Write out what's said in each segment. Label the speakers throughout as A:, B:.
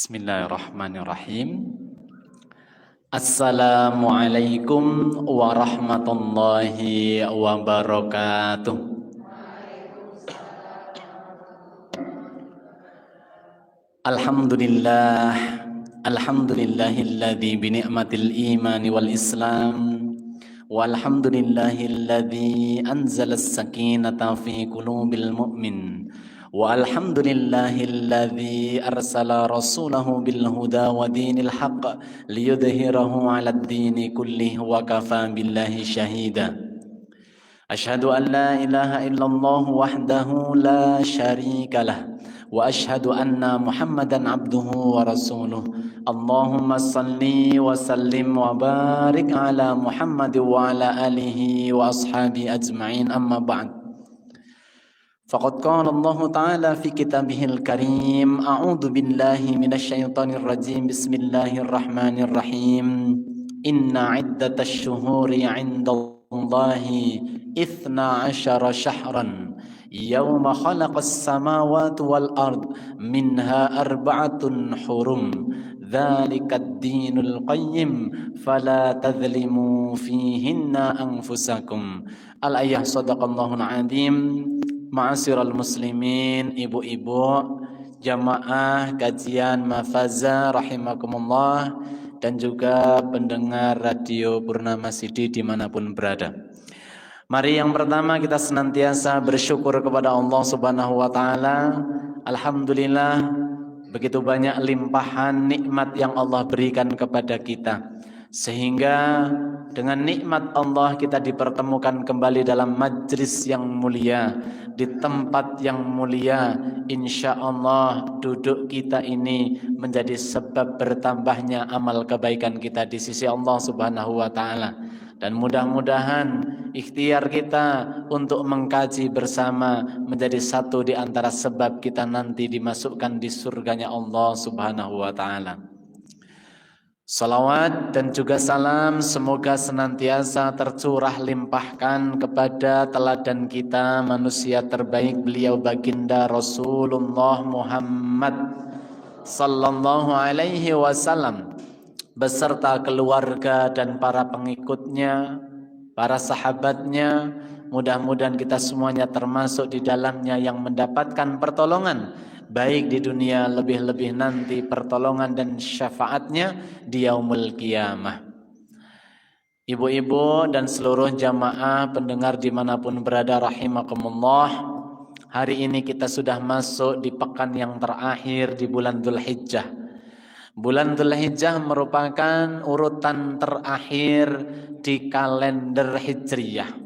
A: Bismillahirrahmanirrahim. Assalamualaikum warahmatullahi wabarakatuh. Alhamdulillah, alhamdulillahilladzi bi ni'matil imani wal islam, walhamdulillahilladzi anzalas sakinata fi qulubil mu'min. Walhamdulillahilladzi arsala rasulahu bil huda wa dinil haqq liyudhhirahu 'alad dini kullih wa kafa billahi syahida. Asyhadu an la ilaha illallah wahdahu la syarikalah wa asyhadu anna Muhammadan abduhu wa rasuluh. Allahumma salli wa sallim wa barik ala Muhammad wa ala alihi wa ashabi ajma'in, amma ba'd. Faqad qala Allah Ta'ala fi kitabihil karim, a'udzu billahi minasy syaithanir rajim, bismillahirrahmanirrahim. Inna 'iddatash syuhuri 'indallahi 12 syahran yawma khalaqas samawati wal ard minha arba'atun hurum dzalikad dinul qayyim fala tadhlimu fihinna anfusakum. Al-ayah. Shadaqallahul azim. Ma'asyiral muslimin, ibu-ibu, jamaah kajian Mafaza rahimakumullah, dan juga pendengar radio Purnama Sidi dimanapun berada. Mari yang pertama kita senantiasa bersyukur kepada Allah Subhanahu wa Ta'ala. Alhamdulillah, begitu banyak limpahan nikmat yang Allah berikan kepada kita, sehingga dengan nikmat Allah kita dipertemukan kembali dalam majlis yang mulia, di tempat yang mulia. Insya Allah duduk kita ini menjadi sebab bertambahnya amal kebaikan kita di sisi Allah Subhanahu wa Ta'ala. Dan mudah-mudahan ikhtiar kita untuk mengkaji bersama menjadi satu di antara sebab kita nanti dimasukkan di surganya Allah Subhanahu wa Ta'ala. Salawat dan juga salam semoga senantiasa tercurah limpahkan kepada teladan kita, manusia terbaik, beliau baginda Rasulullah Muhammad sallallahu alaihi wasallam, beserta keluarga dan para pengikutnya, para sahabatnya. Mudah-mudahan kita semuanya termasuk di dalamnya yang mendapatkan pertolongan, baik di dunia, lebih-lebih nanti pertolongan dan syafaatnya di yaumul qiyamah. Ibu-ibu dan seluruh jamaah pendengar dimanapun berada rahimakumullah, hari ini kita sudah masuk di pekan yang terakhir di bulan Dzulhijjah. Bulan Dzulhijjah merupakan urutan terakhir di kalender Hijriyah.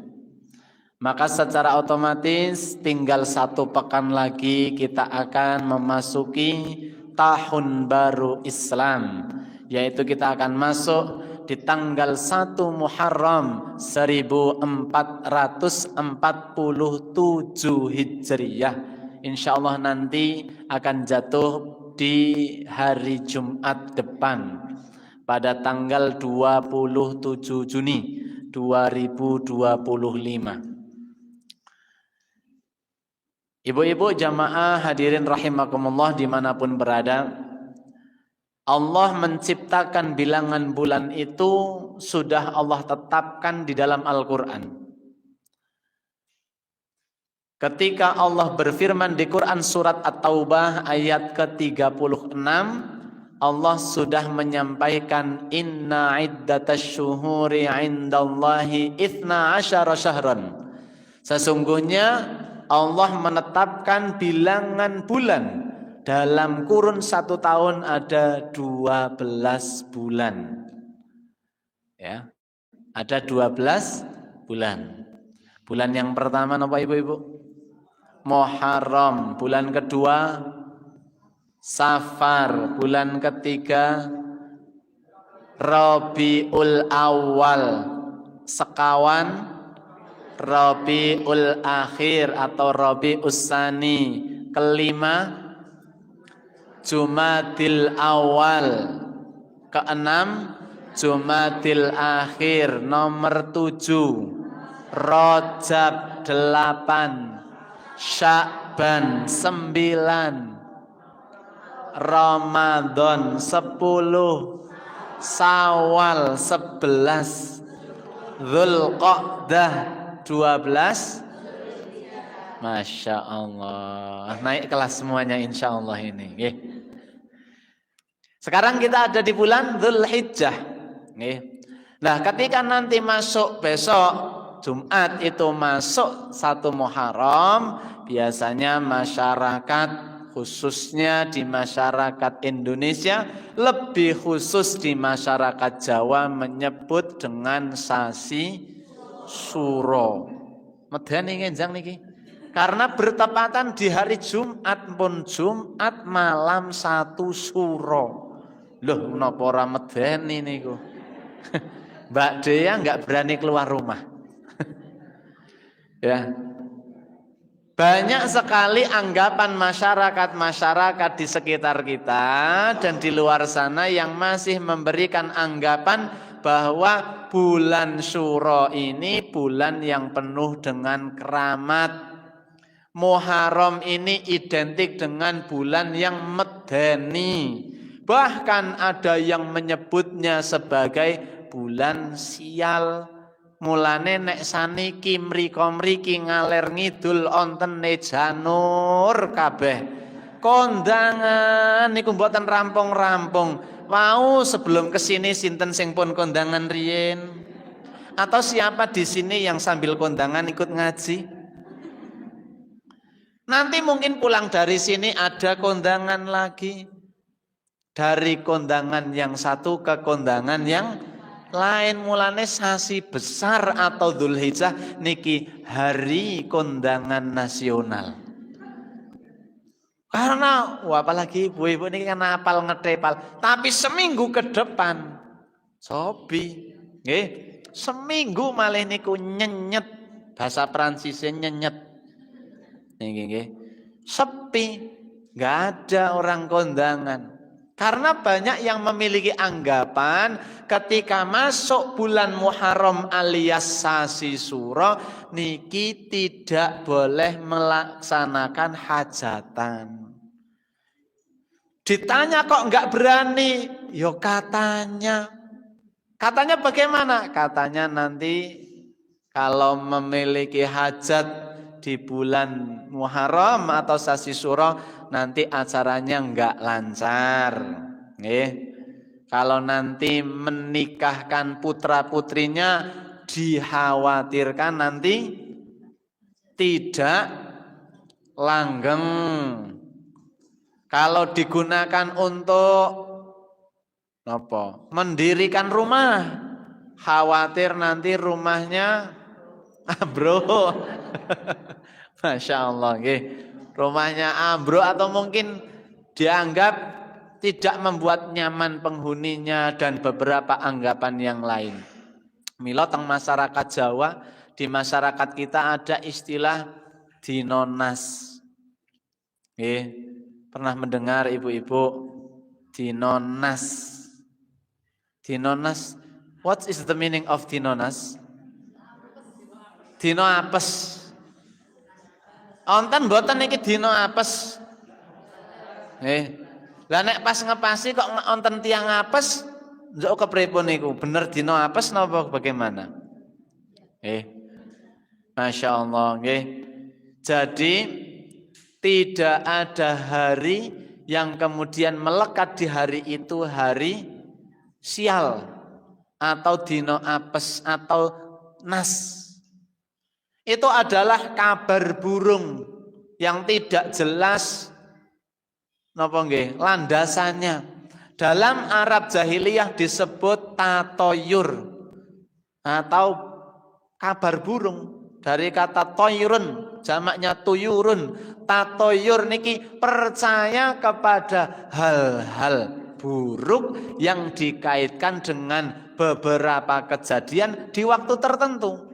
A: Maka secara otomatis tinggal 1 pekan lagi kita akan memasuki tahun baru Islam, yaitu kita akan masuk di tanggal 1 Muharram 1447 Hijriyah. Insya Allah nanti akan jatuh di hari Jumat depan pada tanggal 27 Juni 2025. Ibu-ibu jamaah hadirin rahimakumullah dimanapun berada, Allah menciptakan bilangan bulan itu sudah Allah tetapkan di dalam Al-Quran. Ketika Allah berfirman di Quran surat At-Taubah ayat ke-36, Allah sudah menyampaikan inna iddatash syuhuri 'indallahi 12 syahran. Sesungguhnya Allah menetapkan bilangan bulan dalam kurun 1 tahun ada 12 bulan. Ya, ada 12 bulan. Bulan yang pertama apa ibu-ibu? Muharram. Bulan kedua Safar. Bulan ketiga Rabiul Awal. Sekawan Rabiul Akhir atau Rabius Tsani. Kelima Jumadil Awal. Keenam Jumadil Akhir. Nomor 7 Rajab 8, Sya'ban 9, Ramadan 10, Syawal 11, Dzulqa'dah 12. Masya Allah, naik kelas semuanya insya Allah ini. Sekarang kita ada di bulan Dzulhijjah. Nah, ketika nanti masuk besok Jumat itu masuk 1 Muharram, biasanya masyarakat khususnya di masyarakat Indonesia, lebih khusus di masyarakat Jawa menyebut dengan sasi Suro. Medeni ngenjang niki. Karena bertepatan di hari Jumat pun Jumat malam 1 Suro. Loh, menapa ora medeni niku? Mbak Dea enggak berani keluar rumah. Ya. Banyak sekali anggapan masyarakat di sekitar kita dan di luar sana yang masih memberikan anggapan bahwa bulan Syuro ini bulan yang penuh dengan keramat. Muharram ini identik dengan bulan yang medeni. Bahkan ada yang menyebutnya sebagai bulan sial. Mulane nek saniki mriko-mriki ngaler ngidul ontene janur kabeh. Kondangan niku mboten rampung-rampung. Mau sebelum kesini sinten sing pun kondangan riyen? Atau siapa di sini yang sambil kondangan ikut ngaji? Nanti mungkin pulang dari sini ada kondangan lagi. Dari kondangan yang satu ke kondangan yang lain. Mulane sasi besar atau Dzulhijjah niki hari kondangan nasional. Karena apalagi ibu-ibu ini kan apal ngedepal. Tapi seminggu ke depan sobi. Seminggu malah niku nyenyet. Bahasa Prancisnya nyenyet. Sepi, nggak ada orang kondangan. Karena banyak yang memiliki anggapan ketika masuk bulan Muharram alias sasi Suro niki tidak boleh melaksanakan hajatan. Ditanya kok nggak berani? Yo katanya. Katanya bagaimana? Katanya nanti kalau memiliki hajat di bulan Muharram atau sasi Suro nanti acaranya enggak lancar. Kalau nanti menikahkan putra-putrinya dikhawatirkan nanti tidak langgeng. Kalau digunakan untuk apa? Mendirikan rumah, khawatir nanti rumahnya bro. Masya Allah, rumahnya ambruk atau mungkin dianggap tidak membuat nyaman penghuninya dan beberapa anggapan yang lain. Mila teng masyarakat Jawa, di masyarakat kita ada istilah dinonas. Pernah mendengar ibu-ibu dinonas? Dinonas, what is the meaning of dinonas? Dino apes. Onten mboten niki dino apes. Lah nek pas ngepasi kok onten tiang apes, njok kepripun niku? Bener dino apes napa bagaimana? Masya Allah, Jadi tidak ada hari yang kemudian melekat di hari itu hari sial atau dino apes atau nas. Itu adalah kabar burung yang tidak jelas napa nggih landasannya. Dalam Arab jahiliyah disebut tatoyur atau kabar burung dari kata toyrun, jamaknya tuyurun. Tatoyur niki percaya kepada hal-hal buruk yang dikaitkan dengan beberapa kejadian di waktu tertentu.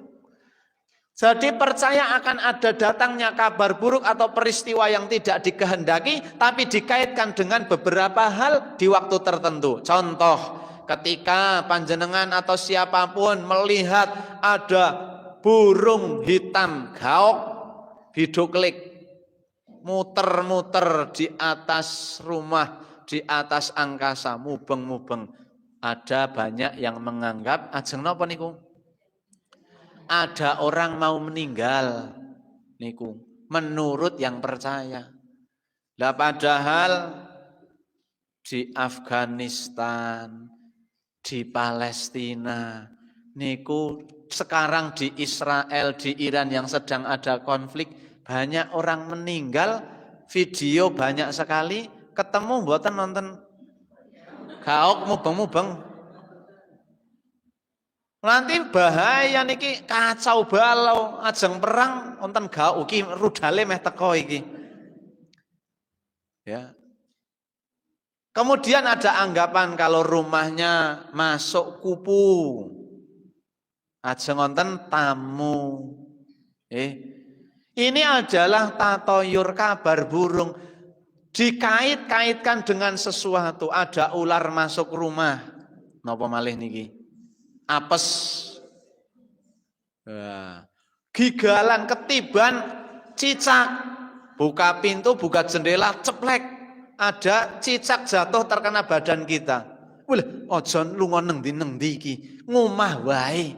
A: Jadi percaya akan ada datangnya kabar buruk atau peristiwa yang tidak dikehendaki, tapi dikaitkan dengan beberapa hal di waktu tertentu. Contoh, ketika panjenengan atau siapapun melihat ada burung hitam gaok biduklik muter-muter di atas rumah di atas angkasa mubeng-mubeng. Ada banyak yang menganggap ajeng napa niku? Ada orang mau meninggal niku menurut yang percaya. Lah padahal di Afghanistan, di Palestina niku sekarang di Israel, di Iran yang sedang ada konflik, banyak orang meninggal, video banyak sekali, ketemu mboten nonton gaok mubeng-mubeng. Nanti bahaya niki kacau balau ajeng perang wonten gaok iki rudale meh teko iki. Ya. Kemudian ada anggapan kalau rumahnya masuk kupu. Ajeng wonten tamu. Ini adalah tatoyur kabar burung. Dikait-kaitkan dengan sesuatu. Ada ular masuk rumah. Napa malih niki? Apes. Nah, gigalan ketiban cicak. Buka pintu, buka jendela, ceplek. Ada cicak jatuh terkena badan kita. Wih, ojo lunga neng-ndi iki. Ngomah wae.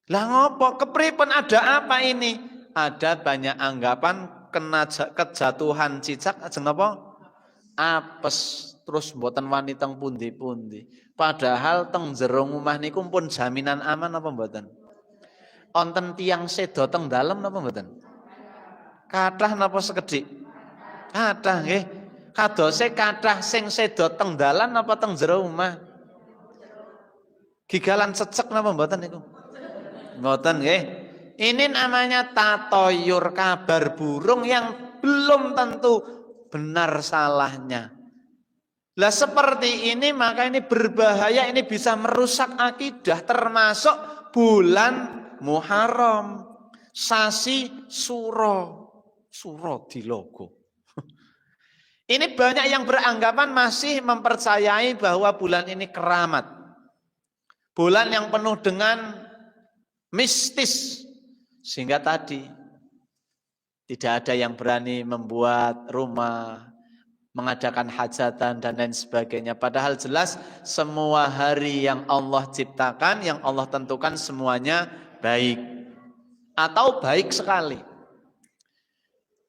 A: Lah ngopo? Kepripen ada apa ini? Ada banyak anggapan kena kejatuhan cicak ajeng napa? Apes. Terus mboten wani teng pundi-pundi. Padahal teng jero omah niku pun jaminan aman apa mboten? Wonten tiyang sedo teng dalem napa mboten? Kathah napa sekedhik? Kathah nggih. Kadose kathah sing sedo teng dalan apa teng jero omah? Gigalan cecek napa mboten niku? Mboten nggih. Ini namanya tatoyur kabar burung yang belum tentu benar salahnya. Lah seperti ini maka ini berbahaya, ini bisa merusak akidah, termasuk bulan Muharram, sasi Suro di logo. Ini banyak yang beranggapan masih mempercayai bahwa bulan ini keramat. Bulan yang penuh dengan mistis. Sehingga tadi tidak ada yang berani membuat rumah, mengadakan hajatan dan lain sebagainya. Padahal jelas semua hari yang Allah ciptakan, yang Allah tentukan semuanya baik. Atau baik sekali.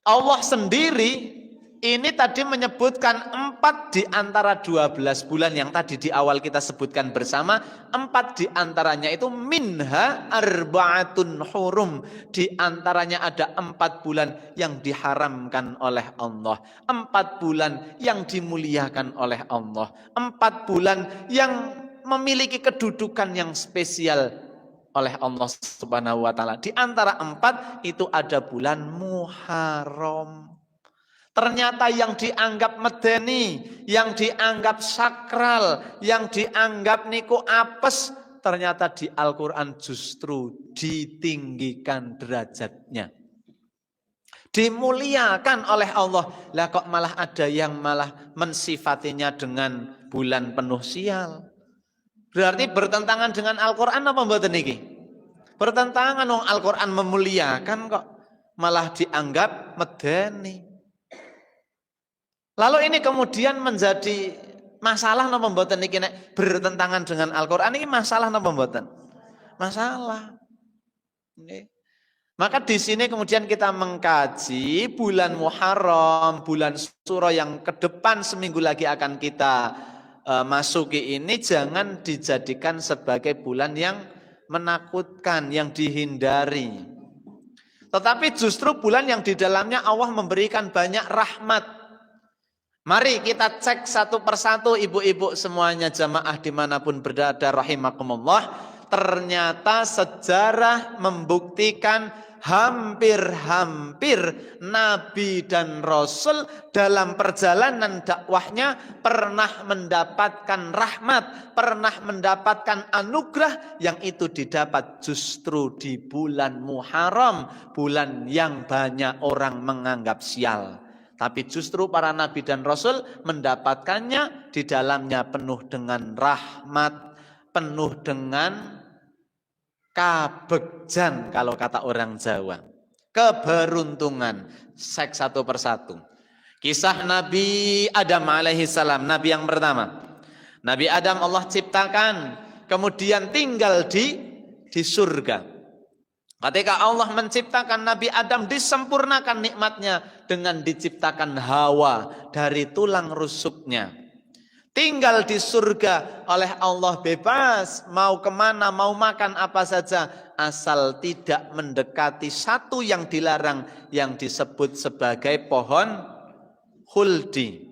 A: Allah sendiri ini tadi menyebutkan 4 di antara 12 bulan yang tadi di awal kita sebutkan bersama. 4 di antaranya itu minha arba'atun hurum. Di antaranya ada 4 bulan yang diharamkan oleh Allah. 4 bulan yang dimuliakan oleh Allah. 4 bulan yang memiliki kedudukan yang spesial oleh Allah Subhanahu wa taala. Di antara 4 itu ada bulan Muharram. Ternyata yang dianggap medeni, yang dianggap sakral, yang dianggap niku apes, ternyata di Al-Quran justru ditinggikan derajatnya. Dimuliakan oleh Allah. Lah kok malah ada yang malah mensifatinya dengan bulan penuh sial. Berarti bertentangan dengan Al-Quran apa mboten niki? Bertentangan, wong Al-Quran memuliakan kok malah dianggap medeni. Lalu ini kemudian menjadi masalah napa mboten niki nek bertentangan dengan Al-Qur'an ini masalah napa mboten? Masalah. Nggih. Maka di sini kemudian kita mengkaji bulan Muharram, bulan Suro yang ke depan seminggu lagi akan kita masuki ini jangan dijadikan sebagai bulan yang menakutkan, yang dihindari. Tetapi justru bulan yang di dalamnya Allah memberikan banyak rahmat. Mari kita cek satu persatu ibu-ibu semuanya jamaah dimanapun berada rahimakumullah. Ternyata sejarah membuktikan hampir-hampir Nabi dan Rasul dalam perjalanan dakwahnya pernah mendapatkan rahmat, pernah mendapatkan anugerah yang itu didapat justru di bulan Muharram, bulan yang banyak orang menganggap sial. Tapi justru para nabi dan rasul mendapatkannya di dalamnya penuh dengan rahmat, penuh dengan kabegjan kalau kata orang Jawa. Keberuntungan. Sek satu persatu. Kisah Nabi Adam alaihi salam, Nabi yang pertama. Nabi Adam Allah ciptakan, kemudian tinggal di surga. Ketika Allah menciptakan Nabi Adam, disempurnakan nikmatnya dengan diciptakan Hawa dari tulang rusuknya. Tinggal di surga oleh Allah bebas, mau kemana, mau makan apa saja, asal tidak mendekati satu yang dilarang yang disebut sebagai pohon khuldi.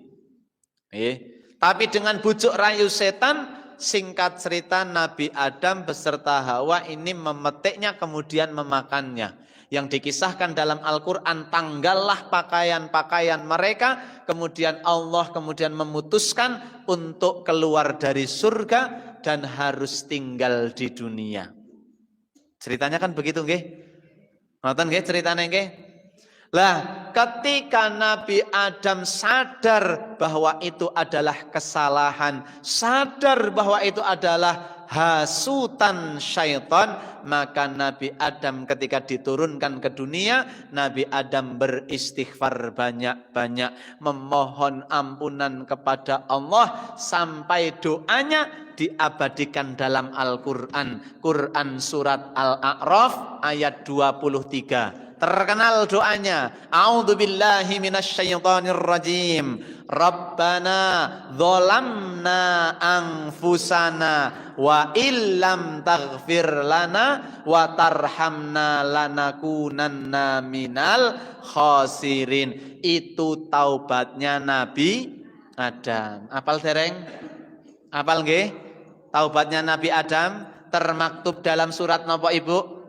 A: Tapi dengan bujuk rayu setan, singkat cerita Nabi Adam beserta Hawa ini memetiknya kemudian memakannya. Yang dikisahkan dalam Al-Quran, tanggallah pakaian-pakaian mereka, kemudian Allah kemudian memutuskan untuk keluar dari surga dan harus tinggal di dunia. Ceritanya kan begitu nggih? Ngoten nggih ceritanya nggih? Lah, ketika Nabi Adam sadar bahwa itu adalah kesalahan, sadar bahwa itu adalah hasutan syaitan, maka Nabi Adam ketika diturunkan ke dunia, Nabi Adam beristighfar banyak-banyak, memohon ampunan kepada Allah sampai doanya diabadikan dalam Al-Quran. Quran surat Al-A'raf ayat 23. Terkenal doanya, a'udzubillahi minasyaitonirrajim. Rabbana dzalamna anfusana wa illam taghfir lana wa tarhamna lanakunanna minal khasirin. Itu taubatnya Nabi Adam. Apal dereng? Apal nggih? Taubatnya Nabi Adam termaktub dalam surat napa Ibu?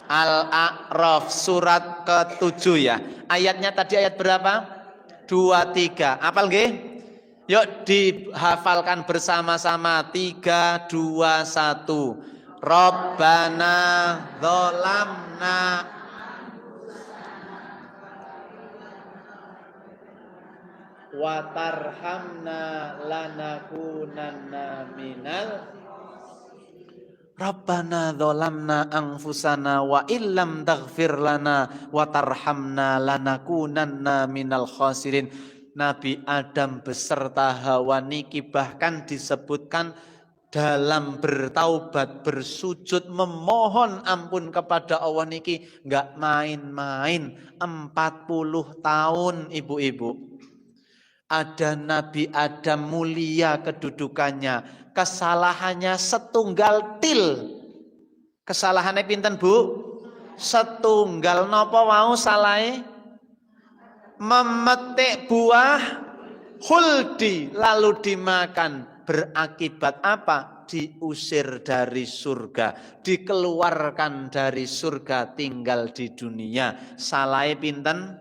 A: Al-A'raf surat ke-7 ya. Ayatnya tadi ayat berapa? 23. Apal nggih? Yuk dihafalkan bersama-sama. 3, 2, 1. Rabbana dzalamna wa tarhamna lanakunanna minal Rabbana dzalamna anfusana wa illam taghfir lana wa tarhamna lanakunanna minal khasirin. Nabi Adam beserta Hawa niki bahkan disebutkan dalam bertaubat, bersujud, memohon ampun kepada Allah niki enggak main-main. 40 tahun ibu-ibu. Ada Nabi Adam mulia kedudukannya, kesalahannya setunggal til. Kesalahannya pinten Bu? Setunggal. Napa wau salahe? Memetik buah khuldi lalu dimakan. Berakibat apa? Diusir dari surga, dikeluarkan dari surga, tinggal di dunia. Salahe pinten?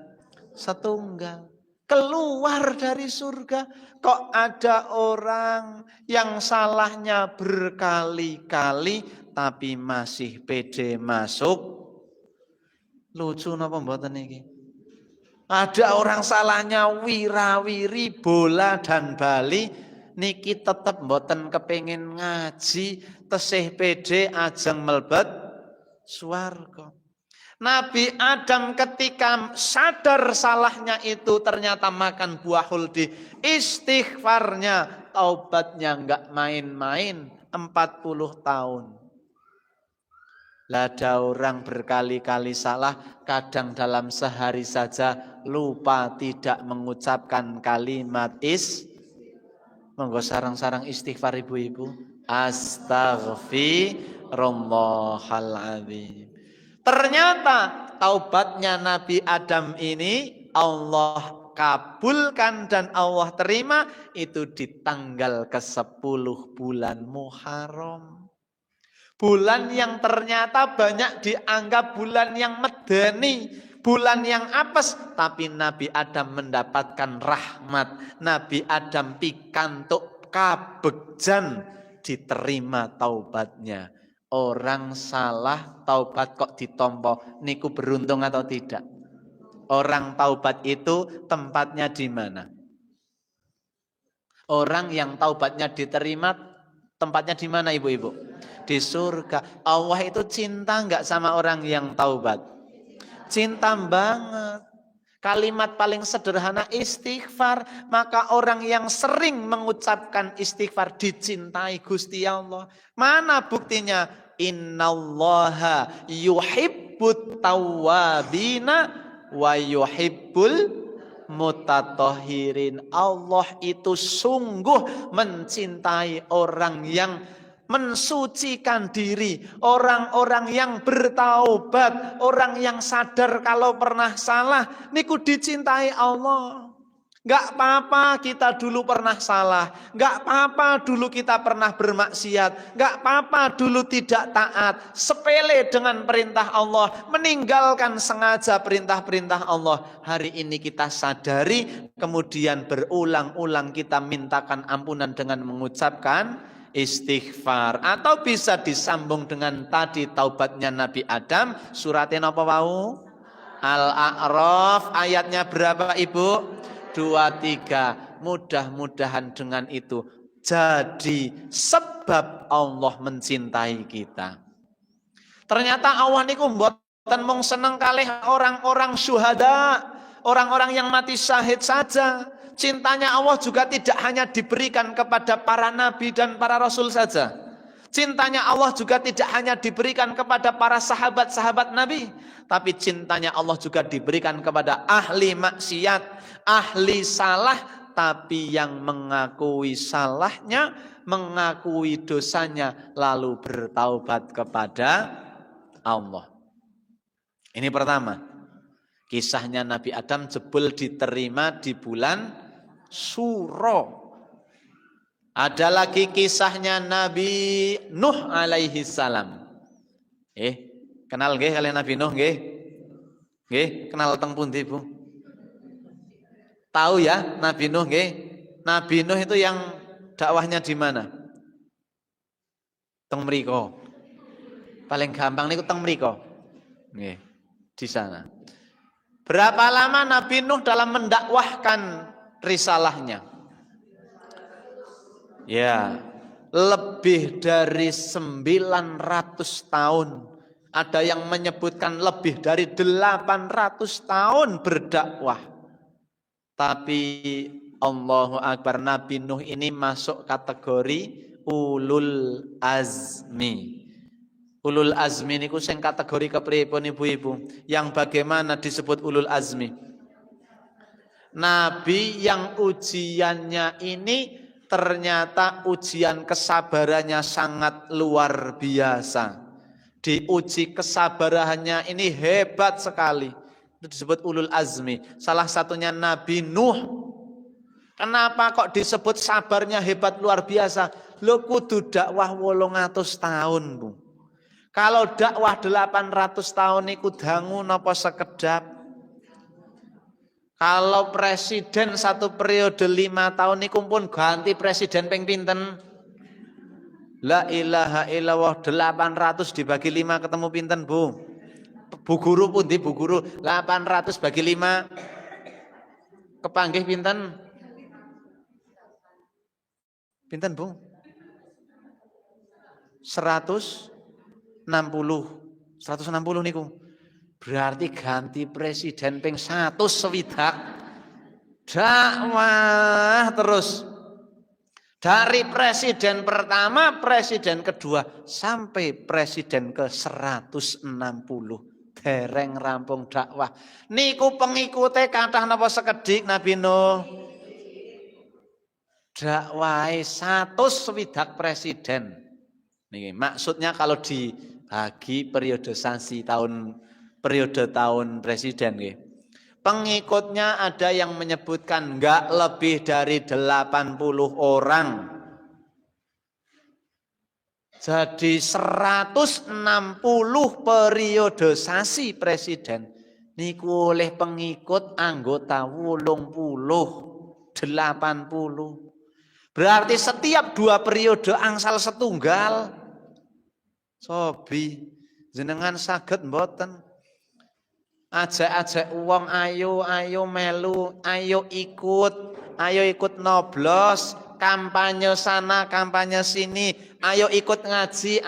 A: Setunggal. Keluar dari surga. Kok ada orang yang salahnya berkali-kali tapi masih pede masuk? Lucu napa mboten iki? Ada orang salahnya wirawiri bola dan bali, niki tetep mboten kepengin ngaji, tesih pede ajeng melebet swarga. Nabi Adam ketika sadar salahnya itu ternyata makan buah khuldi. Istighfarnya, taubatnya enggak main-main, 40 tahun. Lah ada orang berkali-kali salah, kadang dalam sehari saja lupa tidak mengucapkan kalimat monggo sarang-sarang istighfar ibu-ibu. Astaghfirullahaladzim. Ternyata taubatnya Nabi Adam ini Allah kabulkan dan Allah terima itu di tanggal ke-10 bulan Muharram. Bulan yang ternyata banyak dianggap bulan yang medeni, bulan yang apes, tapi Nabi Adam mendapatkan rahmat. Nabi Adam pikantuk kabegjan, diterima taubatnya. Orang salah taubat kok ditompo, niku beruntung atau tidak? Orang taubat itu tempatnya di mana? Orang yang taubatnya diterima tempatnya di mana ibu-ibu? Di surga. Allah itu cinta enggak sama orang yang taubat? Cinta banget. Kalimat paling sederhana istighfar. Maka orang yang sering mengucapkan istighfar dicintai Gusti Allah. Mana buktinya? Innallaha yuhibbut tawwabina wa yuhibbul mutatahhirin. Allah itu sungguh mencintai orang yang mensucikan diri, orang-orang yang bertaubat, orang yang sadar kalau pernah salah, niku dicintai Allah. Gak apa-apa kita dulu pernah salah, gak apa-apa dulu kita pernah bermaksiat, gak apa-apa dulu tidak taat, sepele dengan perintah Allah, meninggalkan sengaja perintah-perintah Allah. Hari ini kita sadari, kemudian berulang-ulang kita mintakan ampunan dengan mengucapkan istighfar. Atau bisa disambung dengan tadi taubatnya Nabi Adam, suratnya apa wau? Al-A'raf, ayatnya berapa Ibu? 23. Mudah-mudahan dengan itu jadi sebab Allah mencintai kita. Ternyata Allah niku mboten mung seneng kalih orang-orang syuhada, orang-orang yang mati syahid saja. Cintanya Allah juga tidak hanya diberikan kepada para nabi dan para rasul saja. Cintanya Allah juga tidak hanya diberikan kepada para sahabat-sahabat Nabi, tapi cintanya Allah juga diberikan kepada ahli maksiat, ahli salah, tapi yang mengakui salahnya, mengakui dosanya, lalu bertaubat kepada Allah. Ini pertama, kisahnya Nabi Adam jebul diterima di bulan Suro. Ada lagi kisahnya Nabi Nuh alaihi salam. Kenal nggih kalian Nabi Nuh nggih? Nggih, kenal teng pundi, Bu? Tahu ya Nabi Nuh nggih? Nabi Nuh itu yang dakwahnya di mana? Teng mriko. Paling gampang niku teng mriko. Nggih, di sana. Berapa lama Nabi Nuh dalam mendakwahkan risalahnya? Ya, lebih dari 900 tahun. Ada yang menyebutkan lebih dari 800 tahun berdakwah. Tapi Allahu Akbar, Nabi Nuh ini masuk kategori ulul azmi. Ulul azmi niku sing kategori kepripun ibu-ibu? Yang bagaimana disebut ulul azmi? Nabi yang ujiannya ini ternyata ujian kesabarannya sangat luar biasa. Diuji kesabarannya ini hebat sekali. Itu disebut ulul azmi. Salah satunya Nabi Nuh. Kenapa kok disebut sabarnya hebat luar biasa? Lho kudu dakwah 800 tahun, Bu. Kalau dakwah 800 tahun niku dangu napa sekedap? Kalau presiden satu periode 5 tahun niku pun ganti presiden ping pinten? La ilaha illallah, 800 dibagi 5 ketemu pinten, Bu? Bu guru pun di Bu guru 800 bagi 5 kepanggih pinten? Pinten, Bu? 160 niku. Berarti ganti presiden ping 100 swidak. Dakwah terus. Dari presiden pertama, presiden kedua, sampai presiden ke 160. Dereng rampung dakwah. Niku pengikute kathah napa sekedik Nabi Nuh? Dakwahe 100 swidak presiden. Niki maksudnya kalau dibagi periodisasi periode tahun presiden nggih. Pengikutnya ada yang menyebutkan enggak lebih dari 80 orang. Jadi 160 periodisasi presiden niku oleh pengikut anggota 80. Berarti setiap 2 periode angsal setunggal. Sobi jenengan saged mboten? Ajak-ajak uang ayo melu, ayo ikut noblos, kampanye sana, kampanye sini, ayo ikut ngaji,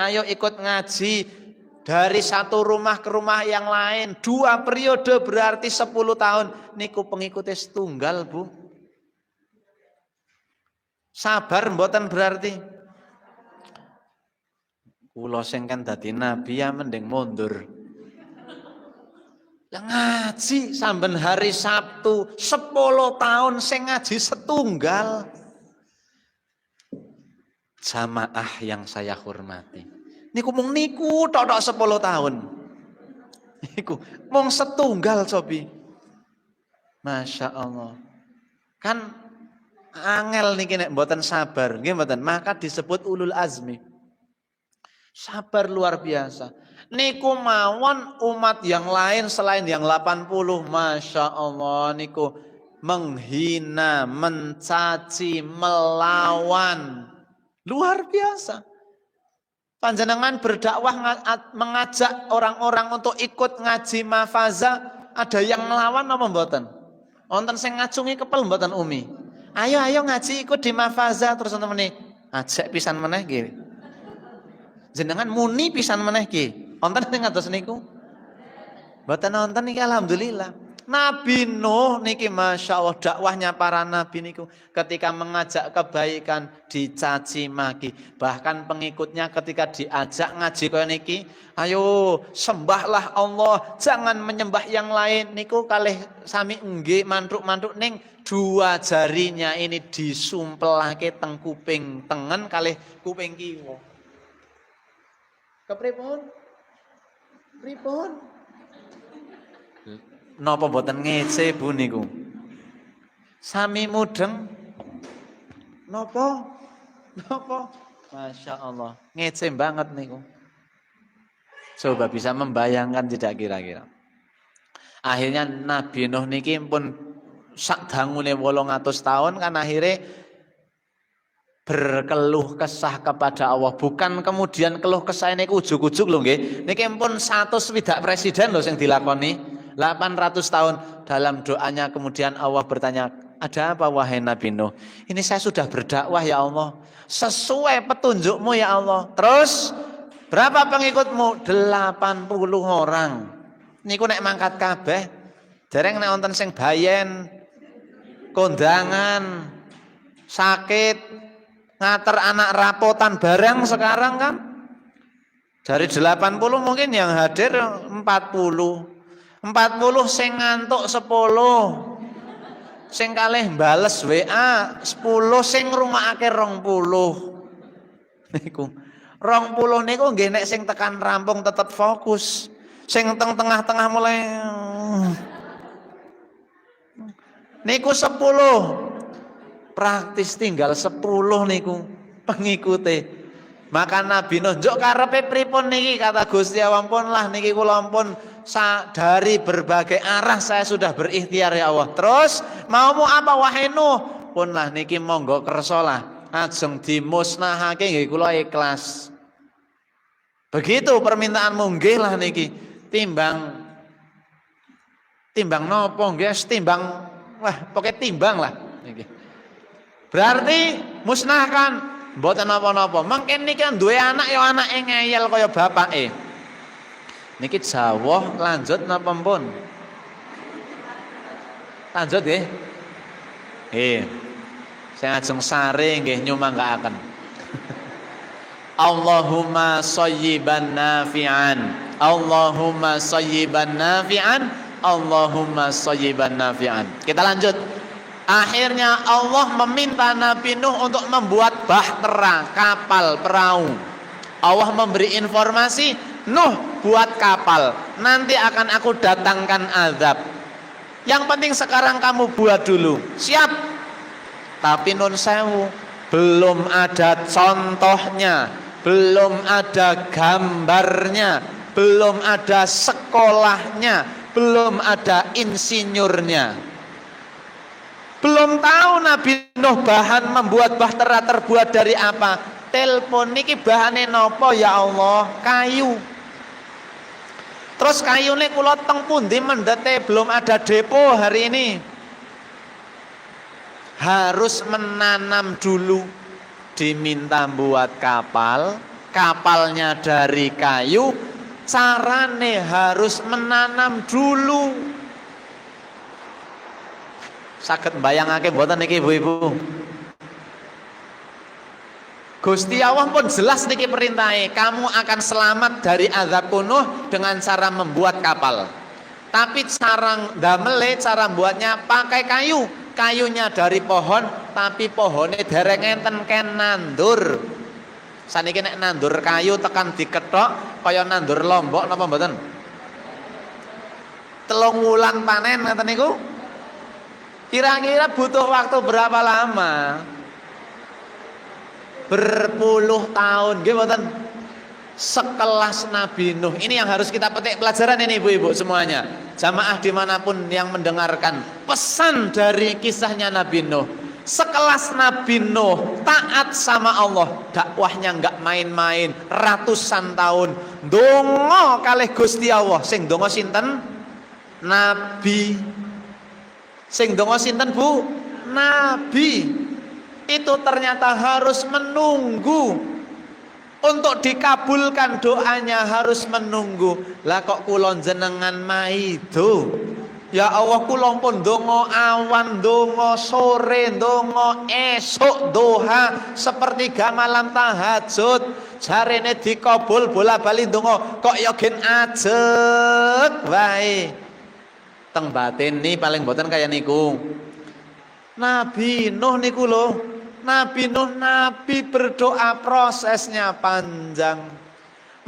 A: Dari satu rumah ke rumah yang lain, 2 periode berarti 10 tahun. Niku pengikutnya setunggal, Bu. Sabar mboten berarti. Kula sing kan dadi nabi ya mending mundur. Lah ngaji samben hari Sabtu 10 tahun sing ngaji setunggal. Jamaah yang saya hormati. Niku mung niku tok 10 tahun. Niku mung setunggal cobi. Masya Allah. Kan angel niki nek mboten sabar, nggih mboten. Maka disebut ulul azmi. Sabar luar biasa. Niku mawon umat yang lain selain yang 80, Masya Allah niku menghina, mencaci, melawan. Luar biasa. Panjenengan berdakwah mengajak orang-orang untuk ikut ngaji mafaza, ada yang ngelawan apa mboten? Wonten sing ngacungi kepel mboten Umi? Ayo ngaji ikut di mafaza terus wonten meneh. Ajak pisan meneh nggih. Jenengan muni pisan meneh nggih. Wonten sing ngados niku? Mboten wonten niki alhamdulillah. Nabi Nuh niki Masya Allah dakwahnya para nabi niku ketika mengajak kebaikan dicaci maki. Bahkan pengikutnya ketika diajak ngaji kaya niki, ayo sembahlah Allah, jangan menyembah yang lain. Niku kalih sami nggih mantruk-mantruk ning 2 jarinya ini disumpelake teng kuping tengen kalih kuping kiwa. Kepripun? Pripun? Napa mboten ngece Bu niku? Sami mudeng. Napa? Masya Allah. Ngece banget niku. Coba bisa membayangkan tidak kira-kira. Akhirnya Nabi Nuh niki pun sak dangune 800 tahun kan akhirnya berkeluh kesah kepada Allah. Bukan kemudian keluh kesah niku ujug-ujug lho nggih. Niki pun 100 swidak presiden lho sing dilakoni. 800 tahun dalam doanya kemudian Allah bertanya, ada apa wahai Nabi Nuh? Ini saya sudah berdakwah ya Allah, sesuai petunjukmu ya Allah. Terus berapa pengikutmu? 80 orang. Niku nek mangkat kabeh, dereng nek wonten sing bayen, kondangan, sakit, ngater anak rapotan bareng sekarang kan. Dari 80 mungkin yang hadir 40 sing ngantuk 10, sing kalih bales WA 10, sing ngrumakake 20. Niku 20 niku nggih nek sing tekan rampung tetep fokus. Sing tengah-tengah mulai niku 10. Praktis tinggal 10 niku pengikute. Maka Nabi Nuh njuk karepe pripun niki kata Gusti Allah pun lah niki kula pun dari berbagai arah saya sudah berikhtiar ya Allah. Terus maumu apa wahai Nuh? Pun lah niki monggo kersa lah ajeng dimusnahake nggih kula ikhlas. Begitu permintaanmu nggih lah niki. Timbang nopo nggih timbang pokoke timbang lah niki. Berarti musnahkan mboten napa-napa. Mangken niki duwe anak ya anake ngeyel kaya bapake. Niki jawah lanjut napa pun? Lanjut nggih. Nggih. Sing ajeng sare nggih nyumanggaaken. Allahumma shayyiban nafi'an. Allahumma shayyiban nafi'an. Allahumma shayyiban nafi'an. Kita lanjut. Akhirnya Allah meminta Nabi Nuh untuk membuat bahtera, kapal, perahu. Allah memberi informasi, Nuh buat kapal, nanti akan aku datangkan azab. Yang penting sekarang kamu buat dulu. Siap. Tapi nun sewu, belum ada contohnya, belum ada gambarnya, belum ada sekolahnya, belum ada insinyurnya. Belum tahu Nabi Nuh bahan membuat bahtera terbuat dari apa. Telepon niki bahane nopo ya Allah? Kayu. Terus kayune kula teng pundi mendete belum ada depo hari ini. Harus menanam dulu. Diminta buat kapal, kapalnya dari kayu, Carane harus menanam dulu. Saged mbayangake mboten niki ibu-ibu? Gusti Allah pun jelas niki perintahe, kamu akan selamat dari azab kunuh dengan cara membuat kapal. Tapi cara ndamele, cara buatnya pakai kayu. Kayunya dari pohon, tapi pohonnya dereng enten ken nandur. Saniki nek nandur kayu tekan dikethok kaya nandur lombok napa mboten? 3 wulan panen ngoten niku. Kira-kira butuh waktu berapa lama? Berpuluh tahun, nggih mboten? Sekelas Nabi Nuh. Ini yang harus kita petik pelajaran ini ibu-ibu semuanya. Jamaah dimanapun yang mendengarkan pesan dari kisahnya Nabi Nuh. Sekelas Nabi Nuh taat sama Allah, dakwahnya nggak main-main, ratusan tahun. Dongo kalih Gusti Allah. Sing dongo sinten? Nabi. Sing dongo sinten Bu? Nabi. Itu ternyata harus menunggu untuk dikabulkan doanya, harus menunggu. Lah kok kula jenengan maido, ya Allah kula pun donga awan, donga sore, donga esuk, doha, sepertiga malam tahajud, jarene dikabul bola-bali donga, kok ya gen ajeg wae. Teng batin nih paling boten kaya niku. Nabi Nuh niku lho. Nabi Nuh, Nabi berdoa prosesnya panjang.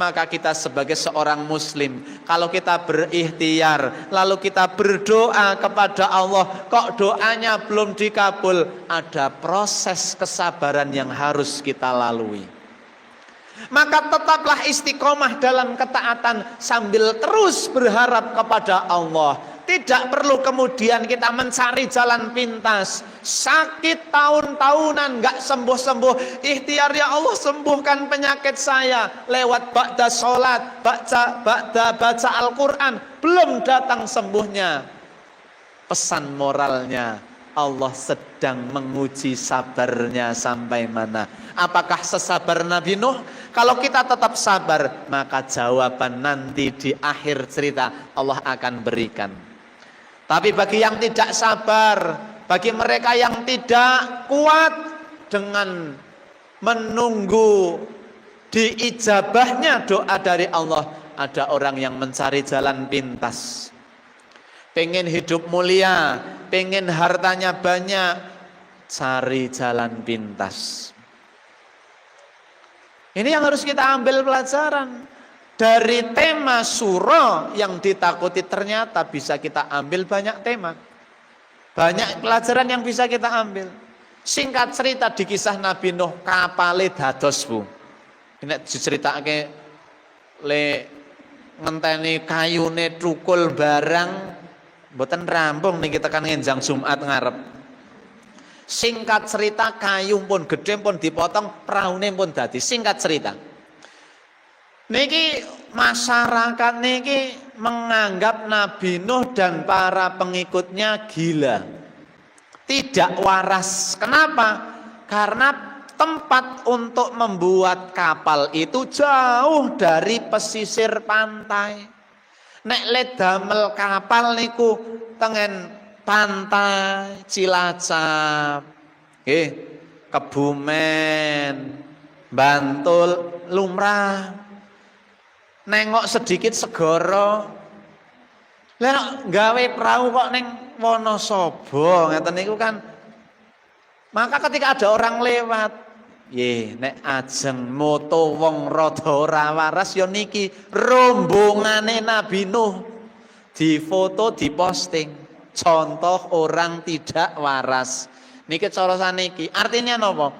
A: Maka kita sebagai seorang muslim, kalau kita berikhtiar, lalu kita berdoa kepada Allah, kok doanya belum dikabul, ada proses kesabaran yang harus kita lalui. Maka tetaplah istiqomah dalam ketaatan sambil terus berharap kepada Allah. Tidak perlu kemudian kita mencari jalan pintas. Sakit tahun-tahunan gak sembuh-sembuh. Ikhtiar, ya Allah sembuhkan penyakit saya. Lewat ba'da sholat, baca Al-Quran, belum datang sembuhnya. Pesan moralnya, Allah sedang menguji sabarnya sampai mana. Apakah sesabar Nabi Nuh? Kalau kita tetap sabar, maka jawaban nanti di akhir cerita Allah akan berikan. Tapi bagi yang tidak sabar, bagi mereka yang tidak kuat dengan menunggu diijabahnya doa dari Allah, ada orang yang mencari jalan pintas. Pengen hidup mulia, pengen hartanya banyak, cari jalan pintas. Ini yang harus kita ambil pelajaran. Dari tema surah yang ditakuti ternyata bisa kita ambil banyak tema. Banyak pelajaran yang bisa kita ambil. Singkat cerita di kisah Nabi Nuh, kapale dados Bu. Ini diceritake le ngenteni kayune tukul barang mboten rampung nih kita kan ngenjang Jumat ngarep. Singkat cerita kayu pun gede pun dipotong, praune pun dadi. Singkat cerita. Niki masyarakat niki menganggap Nabi Nuh dan para pengikutnya gila. Tidak waras. Kenapa? Karena tempat untuk membuat kapal itu jauh dari pesisir pantai. Nek le damel kapal niku tengen pantai Cilacap, nggih, Kebumen, Bantul lumrah. Nengok sedikit segara. Lah gawe perahu kok ning Wonosobo ngeten niku kan. Maka ketika ada orang lewat, nek ajeng moto wong rada ora waras ya niki rombongane Nabi Nuh. Difoto, diposting. Contoh orang tidak waras. Niki cara saniki. Artinya napa?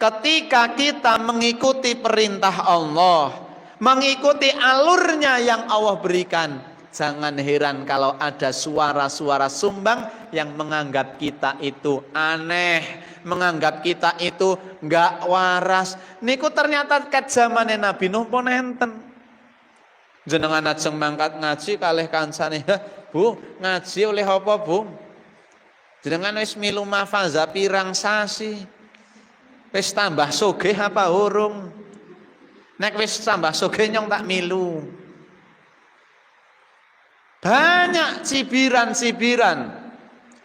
A: Ketika kita mengikuti perintah Allah, mengikuti alurnya yang Allah berikan, jangan heran kalau ada suara-suara sumbang yang menganggap kita itu aneh, menganggap kita itu enggak waras. Niku ternyata ket zamane Nabi Nuh pun enten. Jenengan ajeng mangkat ngaji kalih kancane, Bu, ngaji oleh apa, Bu? Jenengan wis milu mafaza pirang sasi. Wis tambah sugih apa urung? Nek wis tambah sugih nyong tak milu. Banyak cibiran-cibiran.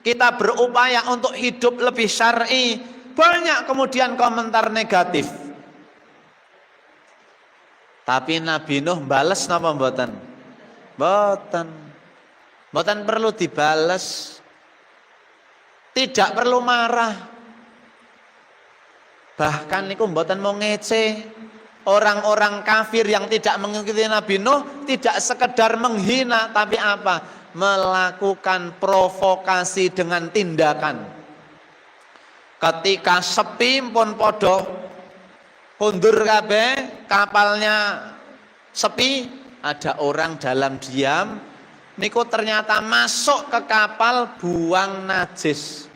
A: Kita berupaya untuk hidup lebih syar'i, banyak kemudian komentar negatif. Tapi Nabi Nuh bales napa mboten? Mboten. Mboten perlu dibales. Tidak perlu marah. Bahkan niku mboten mau ngece. Orang-orang kafir yang tidak mengikuti Nabi Nuh tidak sekedar menghina, tapi apa? Melakukan provokasi dengan tindakan. Ketika sepi pun podo kundur kabeh, kapalnya sepi, ada orang dalam diam niku ternyata masuk ke kapal buang najis.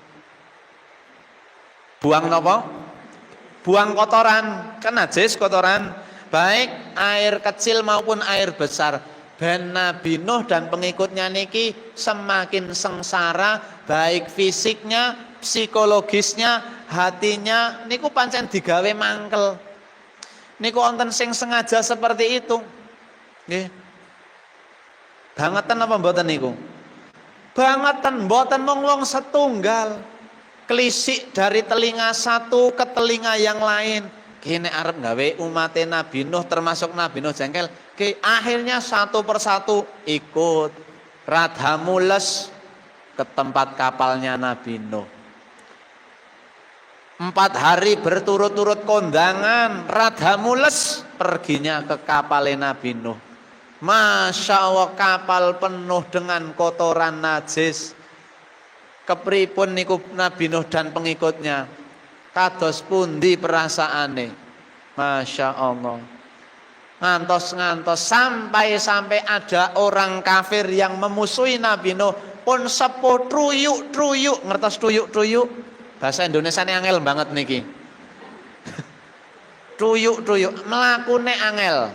A: Buang napa? Buang kotoran, kan najis kotoran, baik air kecil maupun air besar. Ben Nabi Nuh dan pengikutnya niki semakin sengsara, baik fisiknya, psikologisnya, hatinya niku pancen digawe mangkel. Niku wonten sing sengaja seperti itu. Nggih. Bangetan apa mboten niku? Bangetan, mboten mung wong setunggal. Kelisik dari telinga satu ke telinga yang lain. Kene arep gawe umat Nabi Nuh termasuk Nabi Nuh jengkel. Akhirnya satu persatu ikut. Radha mules ke tempat kapalnya Nabi Nuh. 4 hari berturut-turut kondangan. Radha mules perginya ke kapalnya Nabi Nuh. Masya Allah, kapal penuh dengan kotoran najis. Kepripun niku Nabi Nuh dan pengikutnya, kados pundi perasaane, Masya Allah. Ngantos sampai ada orang kafir yang memusuhi Nabi Nuh pun sepuh truyuk, ngertos truyuk, bahasa Indonesia ini angel banget niki. Truyuk, melakune angel.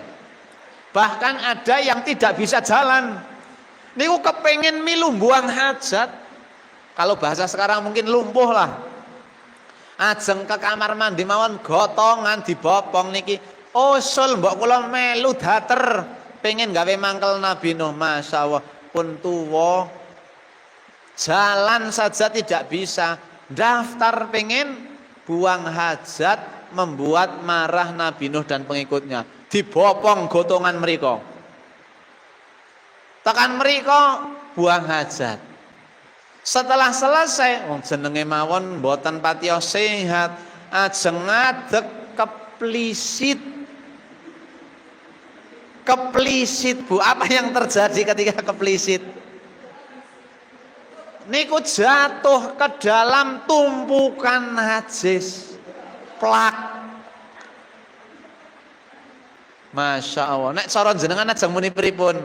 A: Bahkan ada yang tidak bisa jalan. Niku kepengen milu buang hajat. Kalau bahasa sekarang mungkin lumpuh lah. Ajeng ke kamar mandi mawon gotongan dibopong niki. Usul mbok kula melu dater pengen gawe mangkel Nabi Nuh. Masya Allah pun tuwa. Jalan saja tidak bisa. Daftar pengen buang hajat, membuat marah Nabi Nuh dan pengikutnya. Dibopong gotongan mereka. Tekan mereka buang hajat. Setelah selesai, jenenge mawon mboten patiya sehat, ajeng ngadeg keplisit. Keplisit, Bu. Apa yang terjadi ketika keplisit? Niku jatuh ke dalam tumpukan najis. Plak. Masya Allah. Nek cara jenengan ajeng muni pripun?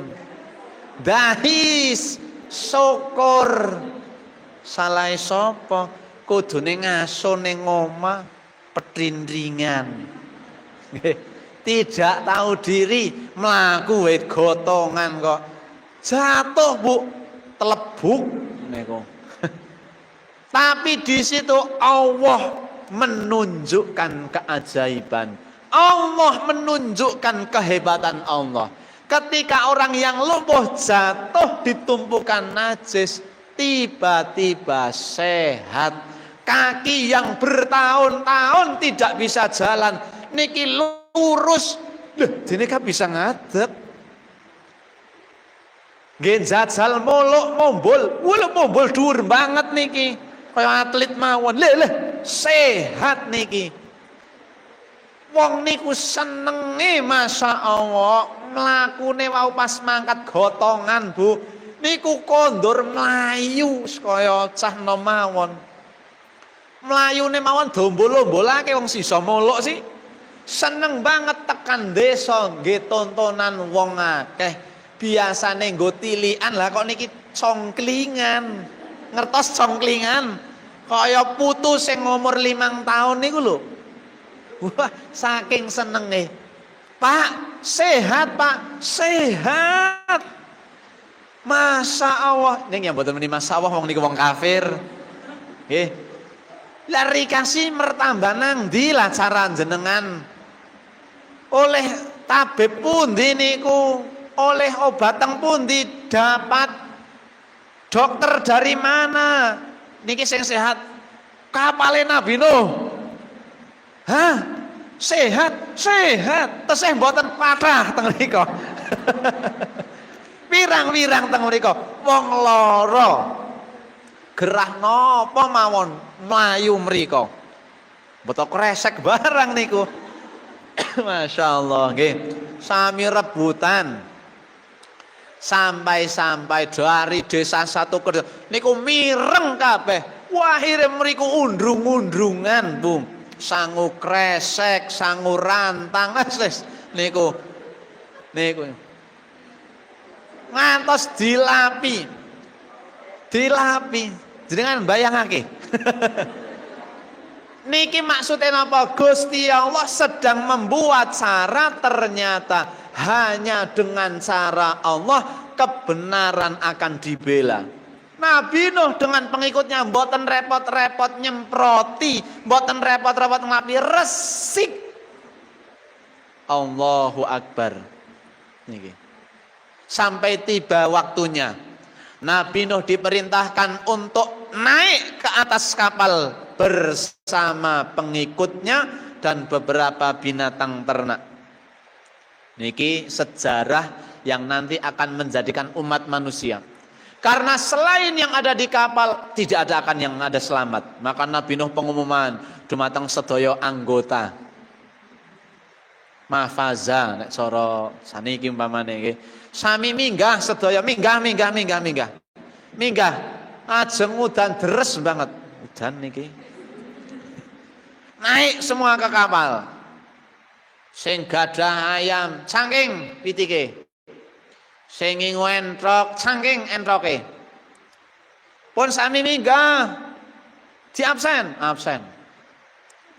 A: Dahis, syukur. Salah sapa kudune ngaso ning omah petrindringan. Tidak tahu diri mlaku wit gotongan kok jatuh, Bu, telebuk niku. Tapi di situ Allah menunjukkan keajaiban. Allah menunjukkan kehebatan Allah. Ketika orang yang lumpuh jatuh di tumpukan najis, tiba-tiba sehat. Kaki yang bertahun-tahun tidak bisa jalan niki lurus. Dene kan bisa ngadeg. Nggih jajal molok mombol dhuwur banget niki. Kaya atlet mawon. Leh sehat niki. Wong niku senenge Masya Allah mlakune wau pas mangkat gotongan, Bu. Niku kondur melayu kaya cah nom mawon. Mlayune mawon dombol-ombolake wong sisa molok sih. Seneng banget tekan desa nggih tontonan wong akeh. Biasane nggo tilikan lah kok niki congklingan. Ngertos congklingan? Kaya putu sing umur 5 tahun niku lho. Wah, saking senenge. Pak, sehat, Pak. Sehat. Masya Allah, ini yang betul betul masya Allah, wong niku wong kafir. Nggih. Lari kasih mertambah nang ndi lah cara jenengan oleh tabib pundi niku
B: oleh obat teng pundi, dapat dokter dari mana? Niki sing sehat kapale Nabi Nuh. Hah? Sehat, sehat. Tesih mboten patah teng mriku. Pirang-pirang teng mriku wong lara. Gerah napa mawon mlayu mriku. Mboten kresek barang niku. Masya Allah, nggih. Sami rebutan. Sampai-sampai dari desa satu ke desa niku mireng kabeh. Wahire mriku undrung-undrungan, Bu. Sangu kresek, sangu rantang, wis niku. Ngantos dilapi. Jenengan bayangake. Niki maksudnya apa? Gusti Allah sedang membuat cara, ternyata hanya dengan cara Allah kebenaran akan dibela. Nabi Nuh dengan pengikutnya mboten repot-repot nyemproti, mboten repot-repot ngelapi, resik. Allahu Akbar. Niki. Sampai tiba waktunya Nabi Nuh diperintahkan untuk naik ke atas kapal bersama pengikutnya dan beberapa binatang ternak. Niki sejarah yang nanti akan menjadikan umat manusia. Karena selain yang ada di kapal tidak ada akan yang ada selamat. Maka Nabi Nuh pengumuman dumateng sedaya anggota. Mafaza nek cara saniki umpamane nggih. Sami minggah sedaya, minggah. Minggah. Ajeng udan deres banget. Udan niki. Naik semua ke kapal. Sing gadah ayam cangking pitike. Sing entrok cangking entroke. Pun sami minggah. Di absen.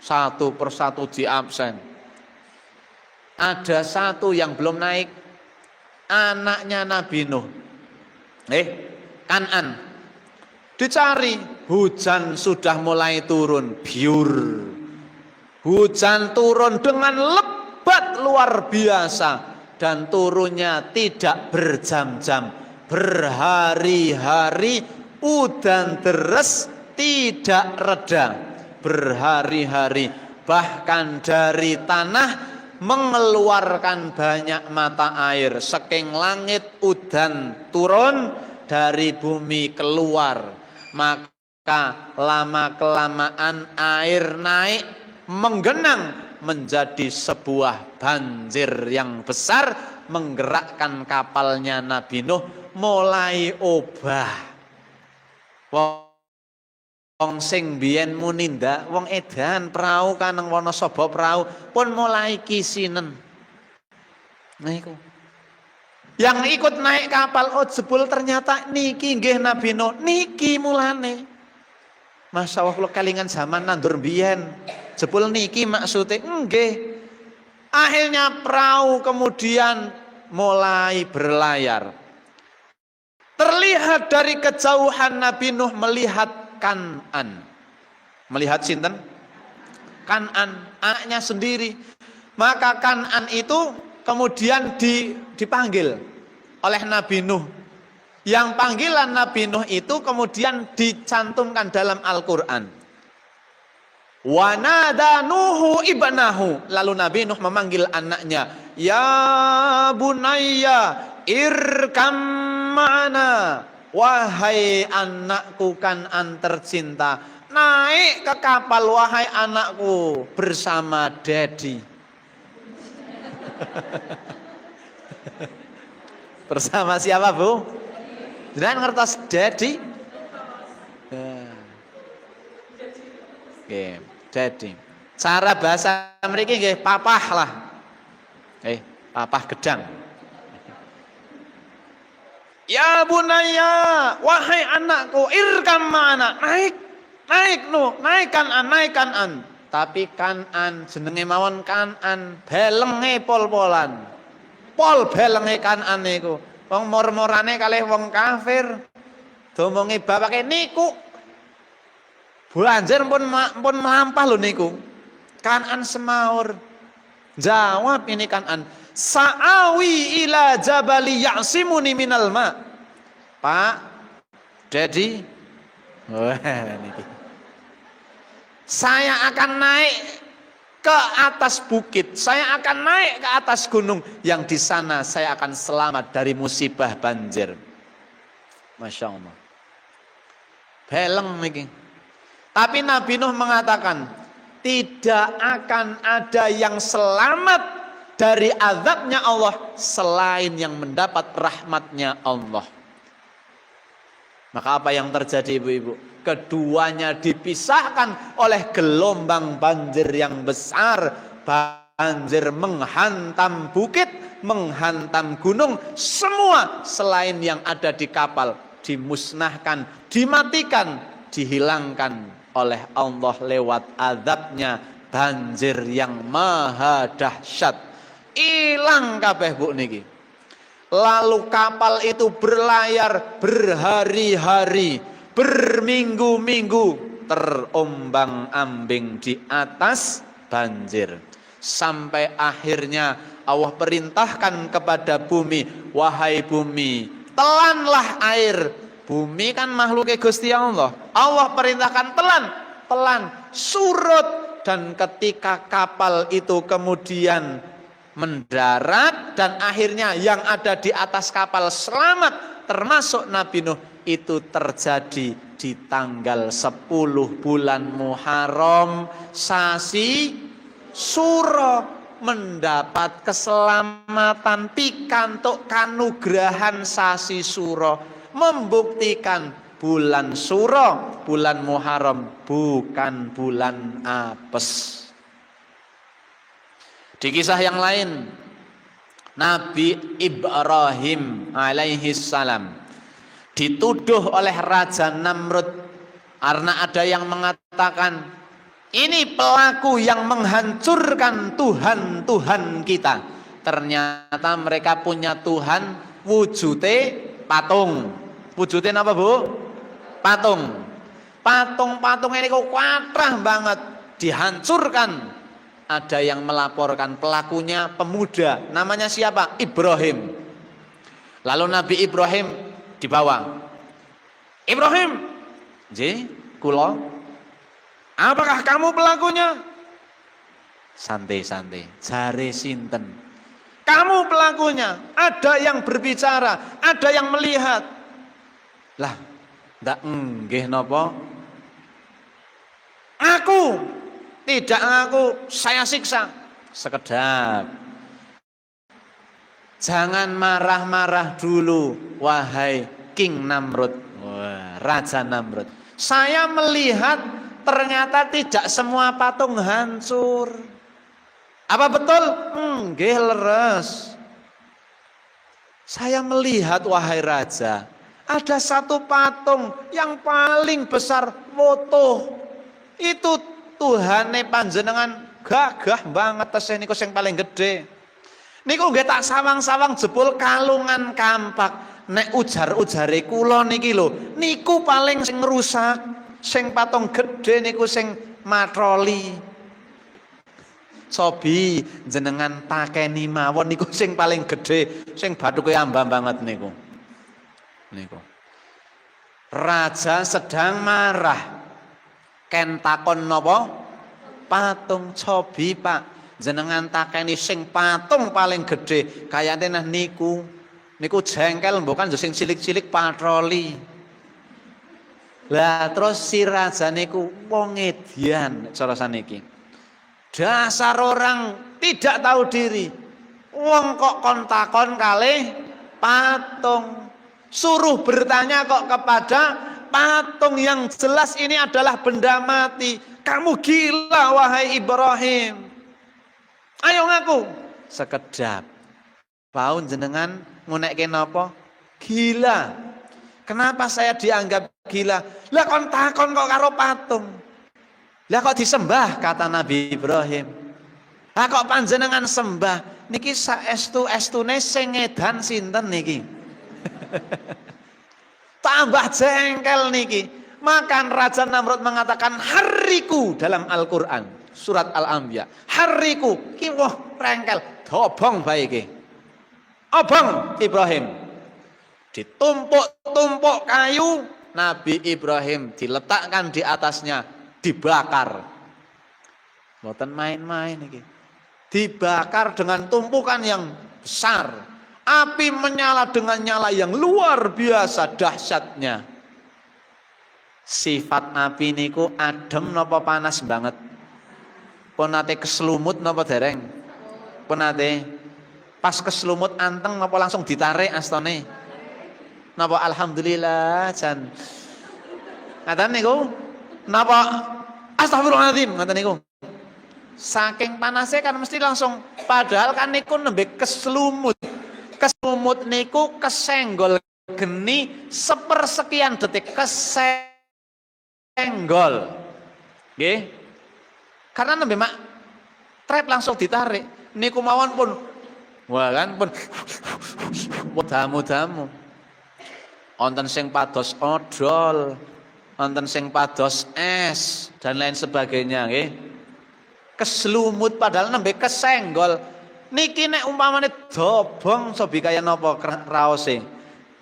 B: Satu persatu di absen. Ada satu yang belum naik, anaknya Nabi Nuh, Kan'an. Dicari, hujan sudah mulai turun, biur. Hujan turun dengan lebat luar biasa dan turunnya tidak berjam-jam, berhari-hari. Udan deres tidak reda, berhari-hari. Bahkan dari tanah mengeluarkan banyak mata air. Saking langit udan turun, dari bumi keluar. Maka lama-kelamaan air naik menggenang menjadi sebuah banjir yang besar, menggerakkan kapalnya Nabi Nuh mulai obah. Wong sing biyen muninda, wong edan perahu kaneng Wonosobo perahu pun mulai kisinen. Niku. Yang ikut naik kapal jebul ternyata niki nggih Nabi Nuh, niki mulane. Masya Allah kelingan zaman nandur biyen. Jebul niki maksudnya nggih. Akhirnya perahu kemudian mulai berlayar. Terlihat dari kejauhan Nabi Nuh melihat Kan'an. Melihat sinten? Kan'an, anaknya sendiri. Maka Kan'an itu kemudian dipanggil oleh Nabi Nuh. Yang panggilan Nabi Nuh itu kemudian dicantumkan dalam Al-Qur'an. Wa nada Nuhu ibnahu. Lalu Nabi Nuh memanggil anaknya, "Ya bunayya irkam ma'ana." Wahai anakku Kan'an tercinta, naik ke kapal wahai anakku bersama Daddy. Bersama siapa, Bu? Jangan ngertos Daddy? Oke, Daddy. Cara bahasa mriki nggih papah lah. Papah gedang. Ya bunaya, wahai anakku, irkam ma'ana, naik Nuh, naik Kan'an. Tapi Kan'an jenenge mawon Kan'an, belenge pol-polan. Pol belenge Kan'an niku. Wong mor-morane kalih wong kafir. Domonge bapake niku. Banjir pun melampah lho niku. Kan'an semaur. Jawab ini Kan'an, Sa'awi ila jabali ya'simuni minal ma. Pak, Daddy, saya akan naik ke atas bukit, saya akan naik ke atas gunung, yang di sana saya akan selamat dari musibah banjir. Masya Allah. Beleng niki. Tapi Nabi Nuh mengatakan, tidak akan ada yang selamat dari azabnya Allah selain yang mendapat rahmatnya Allah. Maka apa yang terjadi ibu-ibu? Keduanya dipisahkan oleh gelombang banjir yang besar. Banjir menghantam bukit, menghantam gunung. Semua selain yang ada di kapal dimusnahkan, dimatikan, dihilangkan oleh Allah lewat azabnya banjir yang maha dahsyat. Hilang kabeh bu niki. Lalu kapal itu berlayar berhari-hari, berminggu-minggu, terombang-ambing di atas banjir. Sampai akhirnya Allah perintahkan kepada bumi, wahai bumi, telanlah air. Bumi kan makhluknya Gusti Allah. Allah perintahkan telan, surut. Dan ketika kapal itu kemudian mendarat dan akhirnya yang ada di atas kapal selamat termasuk Nabi Nuh, itu terjadi di tanggal 10 bulan Muharram sasi Suro, mendapat keselamatan pikantuk kanugrahan sasi Suro, membuktikan bulan Suro, bulan Muharram bukan bulan apes. Di kisah yang lain, Nabi Ibrahim alaihi salam dituduh oleh Raja Namrud karena ada yang mengatakan ini pelaku yang menghancurkan Tuhan-Tuhan kita. Ternyata mereka punya Tuhan wujudnya patung. Wujudnya apa bu? Patung. Patung-patung ini kok kuatrah banget, dihancurkan. Ada yang melaporkan pelakunya pemuda, namanya siapa? Ibrahim. Lalu Nabi Ibrahim dibawa. Ibrahim, J, kulo, apakah kamu pelakunya? Santai-santai, jare sinten. Kamu pelakunya. Ada yang berbicara, ada yang melihat. Lah, ndak nggih napa? Aku tidak ngaku, saya siksa. Sekedap. Jangan marah-marah dulu, wahai King Namrud. Wah, Raja Namrud. Saya melihat ternyata tidak semua patung hancur. Apa betul? Nggih leres. Saya melihat wahai Raja, ada satu patung yang paling besar wotoh. Itu Tuhane panjenengan gagah banget tesih niku sing paling gede. Niku nggih tak sawang-sawang jebul kalungan kampak. Nek ujar-ujare kula niki lho, niku paling sing rusak. Sing patung gede niku sing matroli. Sobi jenengan takeni mawon niku sing paling gede, sing bathuke amba banget niku. Niku. Raja sedang marah. Ken takon napa? Patung. Cobi Pak, jenengan takeni sing patung paling gede kayane nah niku. Niku jengkel bukan sing cilik-cilik patroli. Lah terus si raja niku wong edian cara saniki. Dasar orang tidak tahu diri. Wong kok kon takon kalih patung. Suruh bertanya kok kepada patung yang jelas ini adalah benda mati. Kamu gila wahai Ibrahim. Ayo ngaku. Sekedap. Paun jenengan ngunekke napa? Gila. Kenapa saya dianggap gila? Lah kon takon kok karo patung. Lah kok disembah kata Nabi Ibrahim. Lah kok panjenengan sembah? Niki saestu-estune sing ngedan sinten niki? Tambah jengkel niki. Maka Raja Namrud mengatakan hariku dalam Al-Quran. Surat Al-Anbiya. Hariku. Ki wah rengkel. dobong baike. Obong Ibrahim. Ditumpuk-tumpuk kayu, Nabi Ibrahim diletakkan di atasnya, dibakar. Mboten main-main iki. Dibakar dengan tumpukan yang besar. Api menyala dengan nyala yang luar biasa dahsyatnya. Sifat api niku adem napa panas banget? Pun nate keselumut napa dereng? Pun nate pas keselumut anteng napa langsung ditarik astane? Napa alhamdulillah jan. Ngaten niku napa astagfirullahaladzim ngaten niku. Saking panasnya kan mesti langsung, padahal kan niku nembe keselumut. Keselumut niku kesenggol geni sepersekian detik kesenggol. Nggih. Karena nembe mak trep langsung ditarik. Niku mawon pun wah kan pun damu-damu. Wonten sing pados odol, wonten sing pados es dan lain sebagainya nggih. Keselumut padahal nembe kesenggol. Niki nek umpamane dobong sobi kaya napa raose.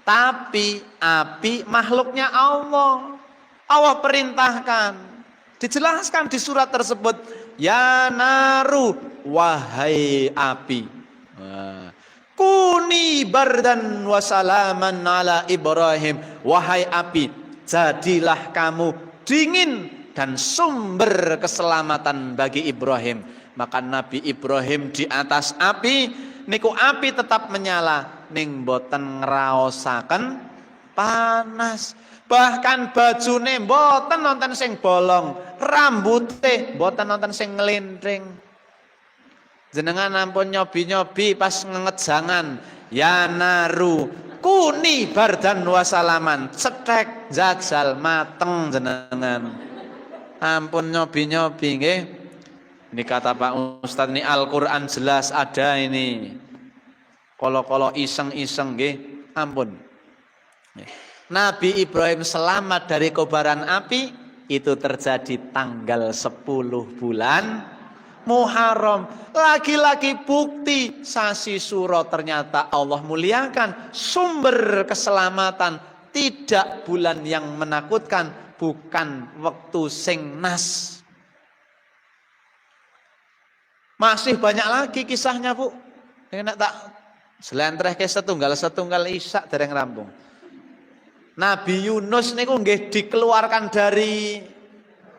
B: Tapi api makhluknya Allah. Allah perintahkan. Dijelaskan di surat tersebut, ya naru wahai api. Kuni bardan wa salaman ala Ibrahim. Wahai api, jadilah kamu dingin dan sumber keselamatan bagi Ibrahim. Maka Nabi Ibrahim di atas api, niku api tetap menyala, ning boten ngraosaken panas. Bahkan bajune boten nonton sing bolong, rambute boten nonton sing nglintring. Jenengan ampun nyobi-nyobi pas ngejangan, ya naru kuni bardan wasalaman, cetek jajal mateng jenengan. Ampun nyobi-nyobi nggih. Ini kata Pak Ustadz, ini Al-Quran jelas ada ini. Kalau iseng-iseng nggih, ampun. Nabi Ibrahim selamat dari kobaran api itu terjadi tanggal 10 bulan Muharram. Lagi-lagi bukti sasi suro ternyata Allah muliakan. Sumber keselamatan tidak bulan yang menakutkan, bukan waktu sing nas. Masih banyak lagi kisahnya, Bu. Nek tak selentreh ke setunggal isak dereng rampung. Nabi Yunus niku nggih dikeluarkan dari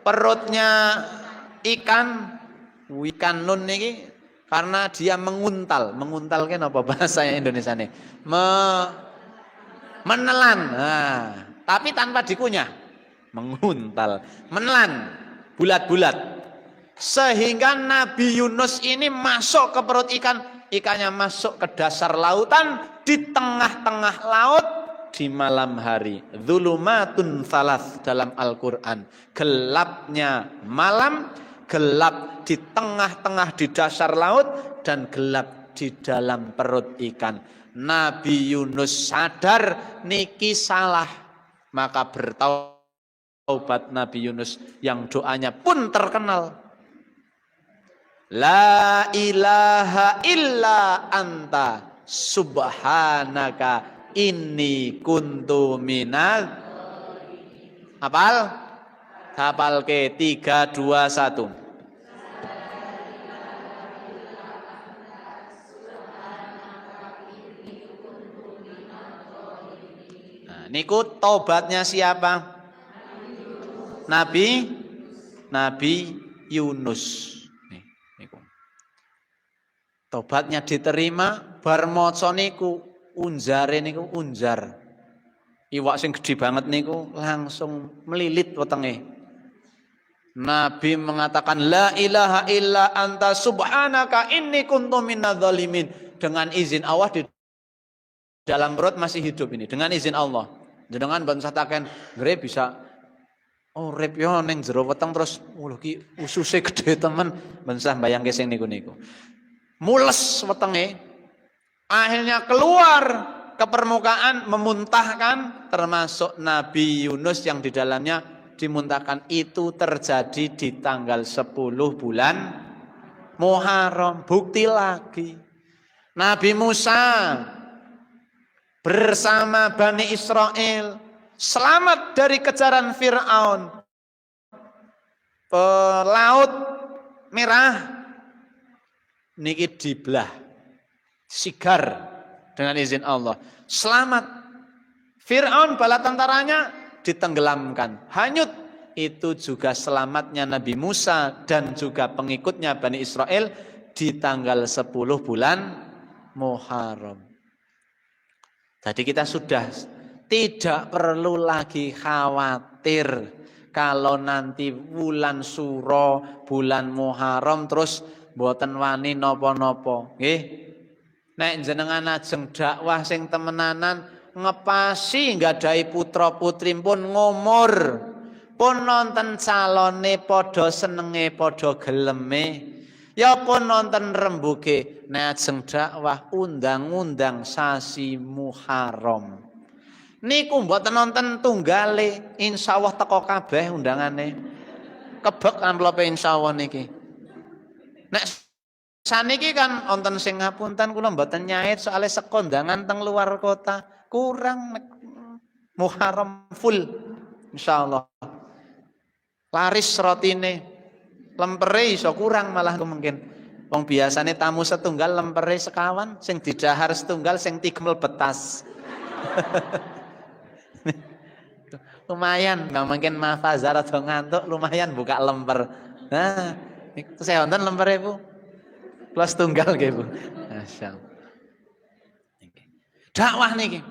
B: perutnya ikan nun niki karena dia menguntal. Menguntal ke napa bahasa Indonesia nih? Menelan. Nah, tapi tanpa dikunyah. Menguntal, menelan bulat-bulat. Sehingga Nabi Yunus ini masuk ke perut ikan, ikannya masuk ke dasar lautan di tengah-tengah laut di malam hari. Dzulumatun tsalas dalam Al-Qur'an. Gelapnya malam, gelap di tengah-tengah di dasar laut dan gelap di dalam perut ikan. Nabi Yunus sadar niki salah, maka bertaubat Nabi Yunus yang doanya pun terkenal. La ilaha illa anta subhanaka inni kuntu minal. Hafal ke 3, 2, 1. Nah, niku tobatnya siapa? Nabi Yunus. Tobatnya diterima, bar maca niku unjare niku unjar. Iwak sing gede banget niku langsung melilit wetenge. Nabi mengatakan la ilaha illa anta subhanaka inni kuntu minadz zalimin. Dengan izin Allah di dalam perut masih hidup ini, dengan izin Allah. Jenengan ban sataken gre bisa urip yo ning jero weteng terus ki ususe gede temen, ben sah bayangke sing niku-niku. Mules wetenge, akhirnya keluar ke permukaan memuntahkan, termasuk Nabi Yunus yang di dalamnya dimuntahkan. Itu terjadi di tanggal 10 bulan Muharram. Bukti lagi Nabi Musa bersama Bani Israel selamat dari kejaran Fir'aun. Laut Merah niki dibelah, sigar dengan izin Allah. Selamat. Fir'aun bala tentaranya ditenggelamkan, hanyut. Itu juga selamatnya Nabi Musa dan juga pengikutnya Bani Israel di tanggal 10 bulan Muharram. Jadi kita sudah tidak perlu lagi khawatir kalau nanti bulan Suro, bulan Muharram terus mboten wani napa-napa. Nggih. Nek jenengan ajeng dakwah sing temenanan ngepasi nggadahi putra-putri pun ngumur, pun nonton calone padha senenge padha geleme. Ya pun nonton rembuge nek ajeng dakwah undang-undang sasi Muharram. Niku mboten nonton tunggale, insyaallah teko kabeh undangane. Kebek amplope insyaallah niki. Nek saniki kan wonten sing ngapunten kula mboten nyait soalé sekondangan teng luar kota, kurang Muharram full insyaallah. Laris rotine. Lempere iso kurang malah mungkin. Wong biasane tamu setunggal lempere sekawan, sing didahar setunggal sing tigmel betas. Lumayan, nggak mungkin mafazar atau ngantuk, lumayan buka lemper. Nah, itu saya nonton lemper ya Bu, plus tunggal gitu Bu. Masya Allah. Dakwah niki,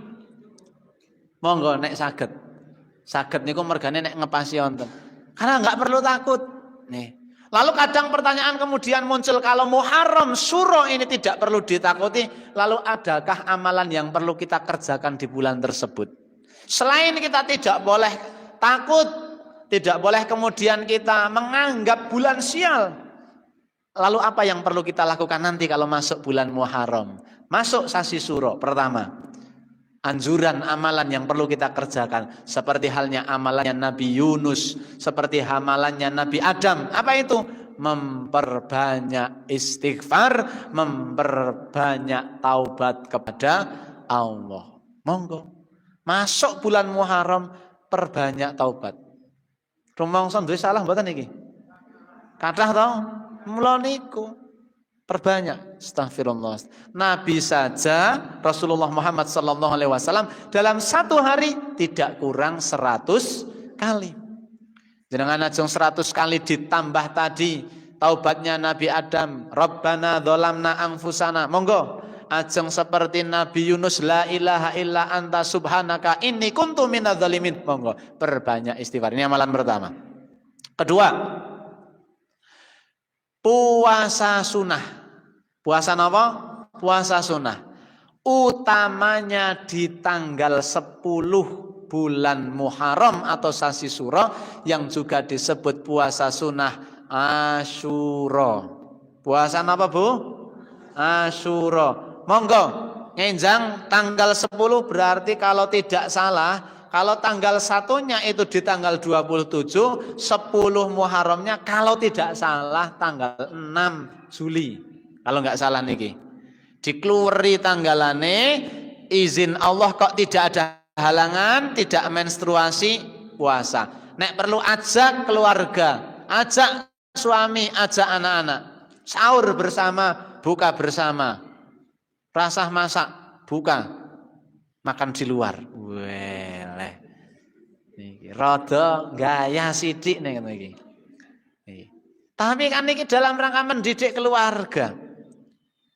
B: monggo nek saged niku mergane nek ngepasi wonten. Karena nggak perlu takut. Nih. Lalu kadang pertanyaan kemudian muncul, kalau Muharram Suro ini tidak perlu ditakuti, lalu adakah amalan yang perlu kita kerjakan di bulan tersebut? Selain kita tidak boleh takut, tidak boleh kemudian kita menganggap bulan sial. Lalu apa yang perlu kita lakukan nanti kalau masuk bulan Muharram? Masuk sasi Suro pertama. Anjuran amalan yang perlu kita kerjakan. Seperti halnya amalannya Nabi Yunus. Seperti amalannya Nabi Adam. Apa itu? Memperbanyak istighfar. Memperbanyak taubat kepada Allah. Monggo. Masuk bulan Muharram perbanyak taubat. Rumangsa duwe salah mboten iki? Kathah to? Mula niku perbanyak astagfirullah. Nabi saja Rasulullah Muhammad sallallahu alaihi wasallam dalam satu hari tidak kurang 100 kali. Jenengan ajeng 100 kali ditambah tadi taubatnya Nabi Adam, Rabbana dzalamna anfusana. Monggo ajeng seperti Nabi Yunus, la ilaha illa anta subhanaka inni kuntu minadz zalimin. Monggo perbanyak istighfar. Ini amalan pertama. Kedua, puasa sunnah. Puasa apa? Puasa sunnah. Utamanya di tanggal 10 bulan Muharram atau sasi Suro yang juga disebut puasa sunnah Asyura. Puasa apa Bu? Asyura. Monggo ngenjang tanggal 10 berarti kalau tidak salah, kalau tanggal satunya itu di tanggal 27, 10 Muharramnya kalau tidak salah tanggal 6 Juli. Kalau nggak salah niki. Dikeluari tanggalane, izin Allah kok tidak ada halangan, tidak menstruasi, puasa. Nek perlu ajak keluarga, ajak suami, ajak anak-anak. Sahur bersama, buka bersama. Rasah masak, buka, makan di luar. Weleh. Niki rada gaya sithik ning iki. Tapi kan niki dalam rangka mendidik keluarga.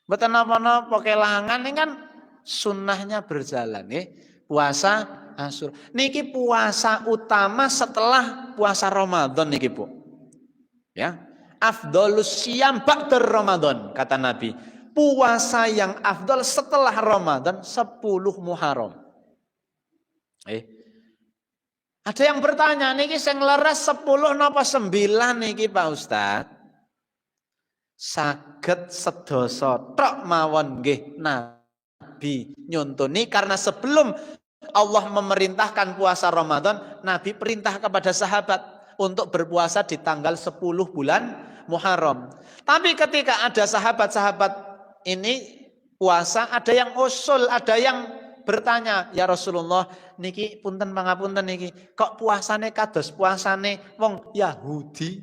B: Mboten napa-napa kelangan ini kan sunnahnya berjalan nggih. Puasa Asyura. Niki puasa utama setelah puasa Ramadan niki, Bu. Ya. Afdhalus siyam ba'da Ramadan kata Nabi. Puasa yang afdal setelah Ramadan 10 Muharram. Ada yang bertanya niki sing leres 10 napa 9 niki Pak Ustaz? Saged sedasa tok mawon nggih Nabi nyontoni karena sebelum Allah memerintahkan puasa Ramadan, Nabi perintah kepada sahabat untuk berpuasa di tanggal 10 bulan Muharram. Tapi ketika ada sahabat-sahabat ini puasa, ada yang usul, ada yang bertanya, ya Rasulullah, niki punten pangapunten niki, kok puasane kados puasane wong Yahudi?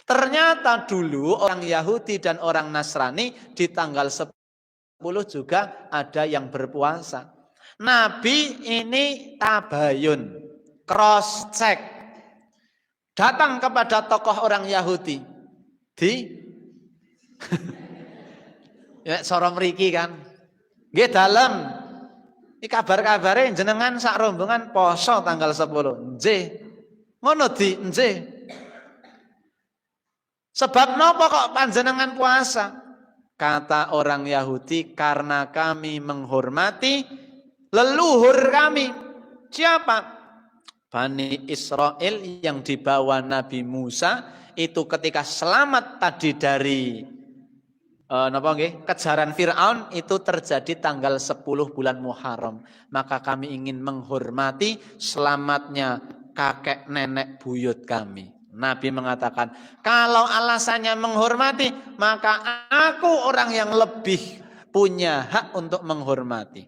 B: Ternyata dulu orang Yahudi dan orang Nasrani di tanggal 10 juga ada yang berpuasa. Nabi ini tabayun, cross check, datang kepada tokoh orang Yahudi di ya sorom mriki kan, nggih dalem. Iki kabar-kabare jenengan sak rombongan poso tanggal 10. Nggih. Ngono di, nggih. Sebab napa kok panjenengan puasa? Kata orang Yahudi, karena kami menghormati leluhur kami. Siapa? Bani Israel yang dibawa Nabi Musa itu ketika selamat tadi dari kejaran Fir'aun itu terjadi tanggal 10 bulan Muharram. Maka kami ingin menghormati selamatnya kakek nenek buyut kami. Nabi mengatakan, kalau alasannya menghormati, maka aku orang yang lebih punya hak untuk menghormati.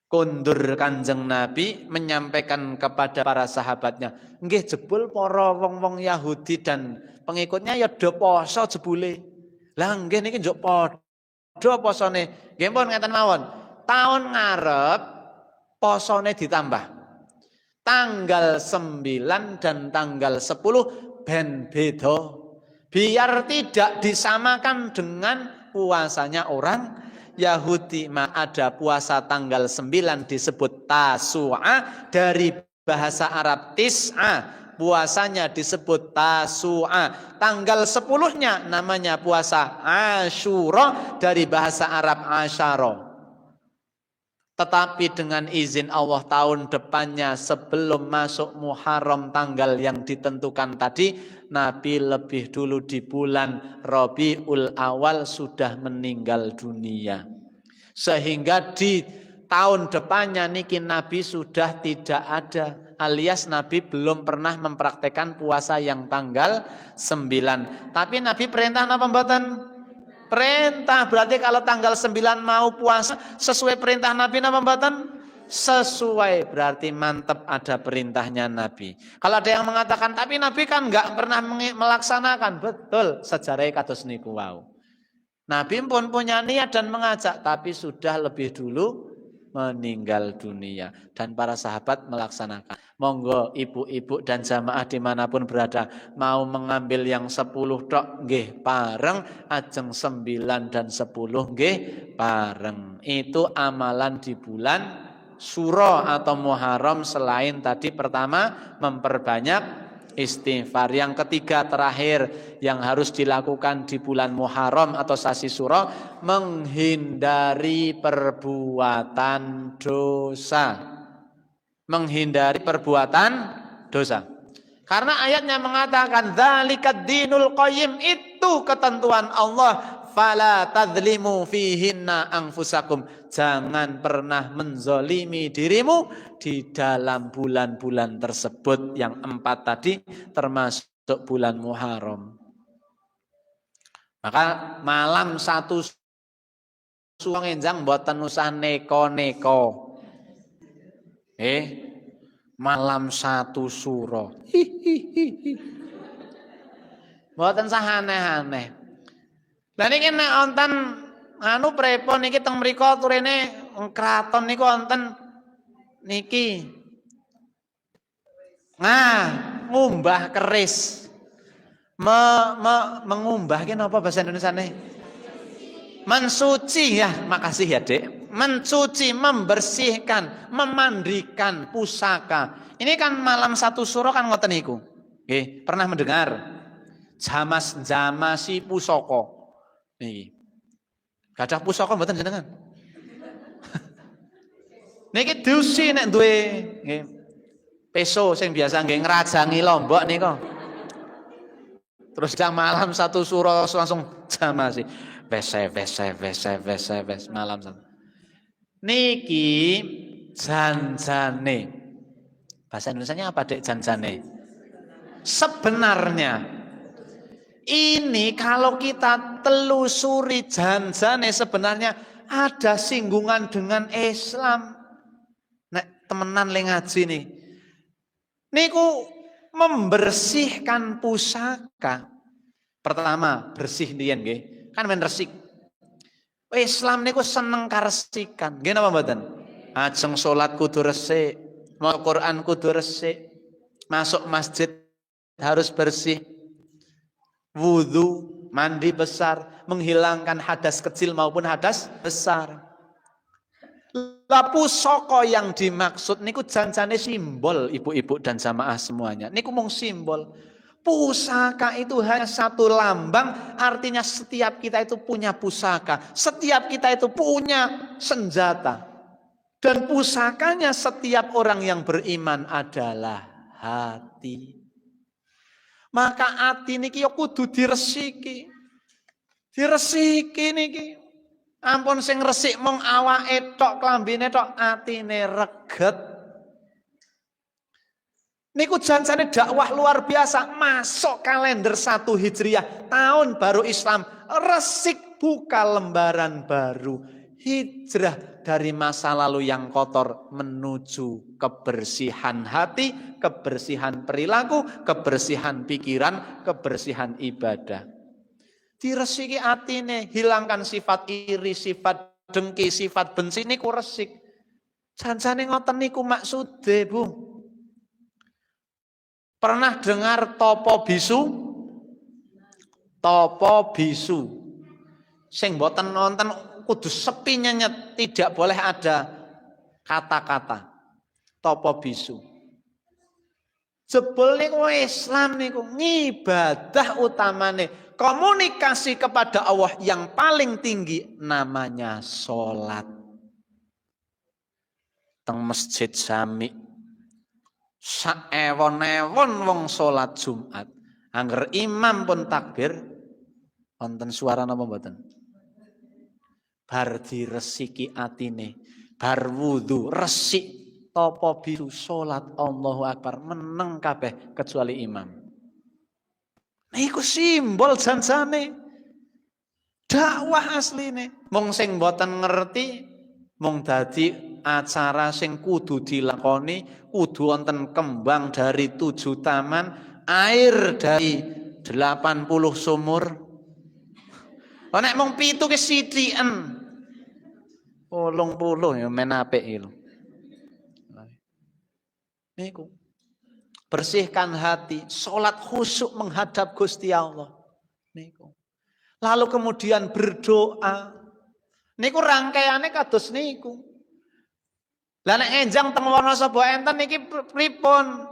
B: Kondur Kanjeng Nabi menyampaikan kepada para sahabatnya, nggih jebul para wong-wong Yahudi dan pengikutnya ya do poso jebule. Lah nggih niki njuk padha posone. Nggih pun ngeten mawon. Tahun ngarep posone ditambah. Tanggal 9 dan tanggal 10 ben beda. Biar tidak disamakan dengan puasanya orang Yahudi. Ada puasa tanggal 9 disebut Tasu'a, dari bahasa Arab Tis'a. Puasanya disebut Tasu'a. Tanggal 10-nya namanya puasa Asyura, dari bahasa Arab Asyara. Tetapi dengan izin Allah tahun depannya sebelum masuk Muharram tanggal yang ditentukan tadi, Nabi lebih dulu di bulan Rabiul Awal sudah meninggal dunia. Sehingga di tahun depannya niki Nabi sudah tidak ada, alias Nabi belum pernah mempraktekkan puasa yang tanggal 9. Tapi Nabi perintah napa mboten? Perintah. Berarti kalau tanggal 9 mau puasa sesuai perintah Nabi napa mboten? Sesuai, berarti mantap ada perintahnya Nabi. Kalau ada yang mengatakan tapi Nabi kan enggak pernah melaksanakan, betul, sejarah kados niku wau. Nabi pun punya niat dan mengajak, tapi sudah lebih dulu meninggal dunia dan para sahabat melaksanakan. Monggo ibu-ibu dan jamaah dimanapun berada mau mengambil yang 10 tok nggih pareng, ajeng 9 dan 10 nggih pareng. Itu amalan di bulan Syura atau Muharram. Selain tadi pertama memperbanyak istighfar. Yang ketiga terakhir yang harus dilakukan di bulan Muharram atau sasi Syura, menghindari perbuatan dosa. Menghindari perbuatan dosa. Karena ayatnya mengatakan dzalikat dinul qayyim, itu ketentuan Allah. Fala tadzlimu fihinna anfusakum. Jangan pernah menzolimi dirimu di dalam bulan-bulan tersebut yang 4 tadi, termasuk bulan Muharram. Maka malam 1 Syura enjang mboten usah neko-neko. Malam 1 Syura. Mboten sah aneh-aneh. Lah niki nek wonten prepon niki teng mriku turene kraton niku wonten niki. Ngumbah keris. Mengumbah ki napa bahasa Indonesiane? Mensuci ya, makasih ya Dek. Mencuci, membersihkan, memandikan pusaka. Ini kan malam 1 Syura kan ngoten niku. Nggih, pernah mendengar jamasi pusaka. Niki. Gadah pusaka mboten jenengan? Niki dusi nek duwe nggih. Peso sing biasa nggih ngrajangi lombok nika. Terus jam malam 1 Syura langsung jamasi. Wes malam 1. Niki janjane. Bahasa Indonesianya apa Dek janjane? Sebenarnya Ini kalau kita telusuri janjane sebenarnya ada singgungan dengan Islam. Nek temenan le ngaji nih. Niku membersihkan pusaka. Pertama, bersih ndiyen nggih. Kan men resik. Islam niku seneng karesikan. Nggih napa mboten? Ajeng salat kudu resik, maca Quran kudu resik. Masuk masjid harus bersih. Wudu, mandi besar, menghilangkan hadas kecil maupun hadas besar. Lah pusaka yang dimaksud niku janjane simbol ibu-ibu dan jamaah semuanya. Niku mung simbol. Pusaka itu hanya satu lambang, artinya setiap kita itu punya pusaka. Setiap kita itu punya senjata. Dan pusakanya setiap orang yang beriman adalah hati. Maka hati niki ya kudu diresiki. Diresiki niki. Ampun sing resik mung awake tok, klambine tok, atine reget. Niku janjane dakwah luar biasa, masuk kalender 1 Hijriah, tahun baru Islam, resik buka lembaran baru, hijrah dari masa lalu yang kotor menuju kebersihan hati, kebersihan perilaku, kebersihan pikiran, kebersihan ibadah. Diresiki atine, hilangkan sifat iri, sifat dengki, sifat benci niku resik. Janjane ngoten niku maksude, Bu. Pernah dengar topo bisu? Topo bisu. Sing boten nonton kudu sepi nyenyet, tidak boleh ada kata-kata. Topo bisu. Jebul niku Islam niku ngibadah utamane, komunikasi kepada Allah yang paling tinggi namanya salat. Teng masjid Jami saewon-ewon wong salat Jumat. Angger imam pun takbir, wonten suara napa mboten? Bar diresiki atine, bar wudu resik topo biru salat Allahu Akbar meneng kabeh kecuali imam. Niku simbol janjane. Dakwah asline. Wong sing mboten ngerti mung dadi acara sing kudu dilakoni, kudu wonten kembang dari 7 taman, air dari 80 sumur. Nek mung 7 ke sithiken. 80 ya men apik iki lho. Niku. Bersihkan hati, salat khusyuk menghadap Gusti Allah. Niku. Lalu kemudian berdoa. Niku rangkaiane kados niku. Lah nek enjang teng Wonosobo enten niki pripun?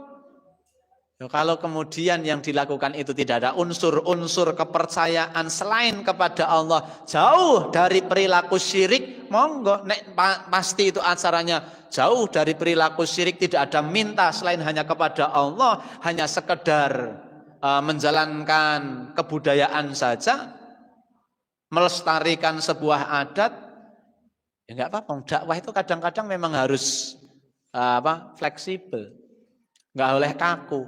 B: Ya, kalau kemudian yang dilakukan itu tidak ada unsur-unsur kepercayaan selain kepada Allah, jauh dari perilaku syirik, monggo. Nek pasti itu acaranya jauh dari perilaku syirik, tidak ada minta selain hanya kepada Allah, hanya sekedar menjalankan kebudayaan saja, melestarikan sebuah adat. Ya enggak apa-apa, dakwah itu kadang-kadang memang harus fleksibel. Enggak boleh kaku.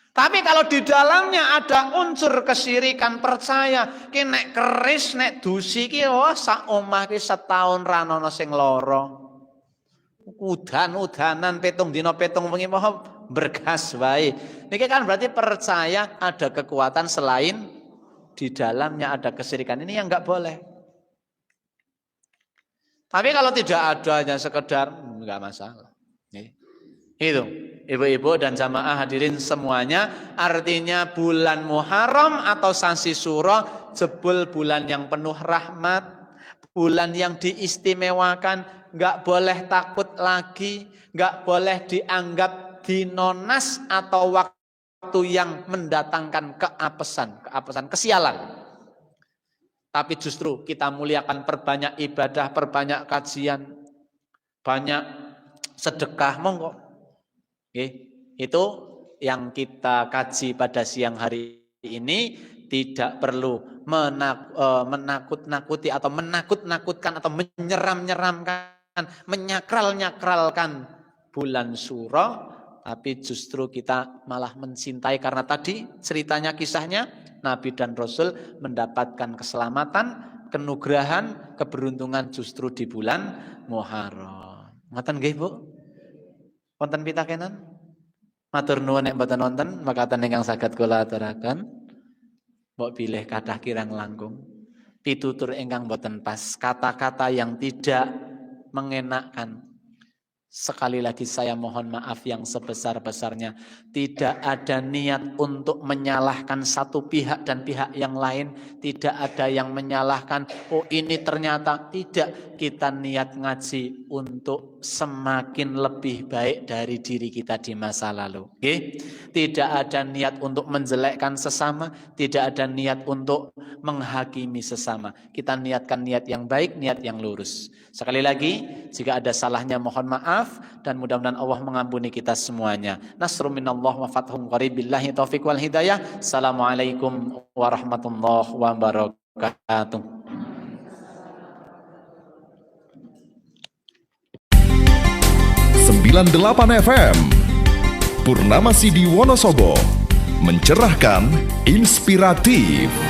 B: Tapi kalau di dalamnya ada unsur kesyirikan, percaya ki nek keris nek dusi ki sak omah ki setahun ra ono sing lara. Udan-udanan petung dina petung wengi mau bergas wae. Niki kan berarti percaya ada kekuatan selain di dalamnya ada kesyirikan. Ini yang enggak boleh. Tapi kalau tidak ada hanya sekedar enggak masalah. Itu ibu-ibu dan jamaah hadirin semuanya, artinya bulan Muharram atau sasi Suro jebul bulan yang penuh rahmat, bulan yang diistimewakan, enggak boleh takut lagi, enggak boleh dianggap dinonas atau waktu yang mendatangkan keapesan, kesialan. Tapi justru kita muliakan, perbanyak ibadah, perbanyak kajian, banyak sedekah, monggo. Itu yang kita kaji pada siang hari ini. Tidak perlu menakut-nakuti atau menakut-nakutkan atau menyeram-nyeramkan, menyakral-nyakralkan bulan Suro.
A: tapi justru kita malah mencintai karena tadi ceritanya, kisahnya Nabi dan Rasul mendapatkan keselamatan, kenugrahan, keberuntungan justru di bulan Muharram. Ngoten nggih, Bu? Wonten pitakenan? Matur nuwun nek mboten wonten, makaten ingkang saged kula aturaken. Mbok bilih kathah kirang langkung. Pitutur ingkang mboten pas, kata-kata yang tidak mengenakkan. Sekali lagi saya mohon maaf yang sebesar-besarnya. Tidak ada niat untuk menyalahkan satu pihak dan pihak yang lain. Tidak ada yang menyalahkan, oh ini ternyata tidak. Kita niat ngaji untuk semakin lebih baik dari diri kita di masa lalu. Okay? Tidak ada niat untuk menjelekkan sesama. Tidak ada niat untuk menghakimi sesama. Kita niatkan niat yang baik, niat yang lurus. Sekali lagi, jika ada salahnya mohon maaf. Dan mudah-mudahan Allah mengampuni kita semuanya. Nasrun minallah wa fathun qarib, billahi taufiq wal hidayah. Assalamualaikum warahmatullahi wabarakatuh.
C: 98 FM Purnama Sidi Wonosobo, mencerahkan, inspiratif.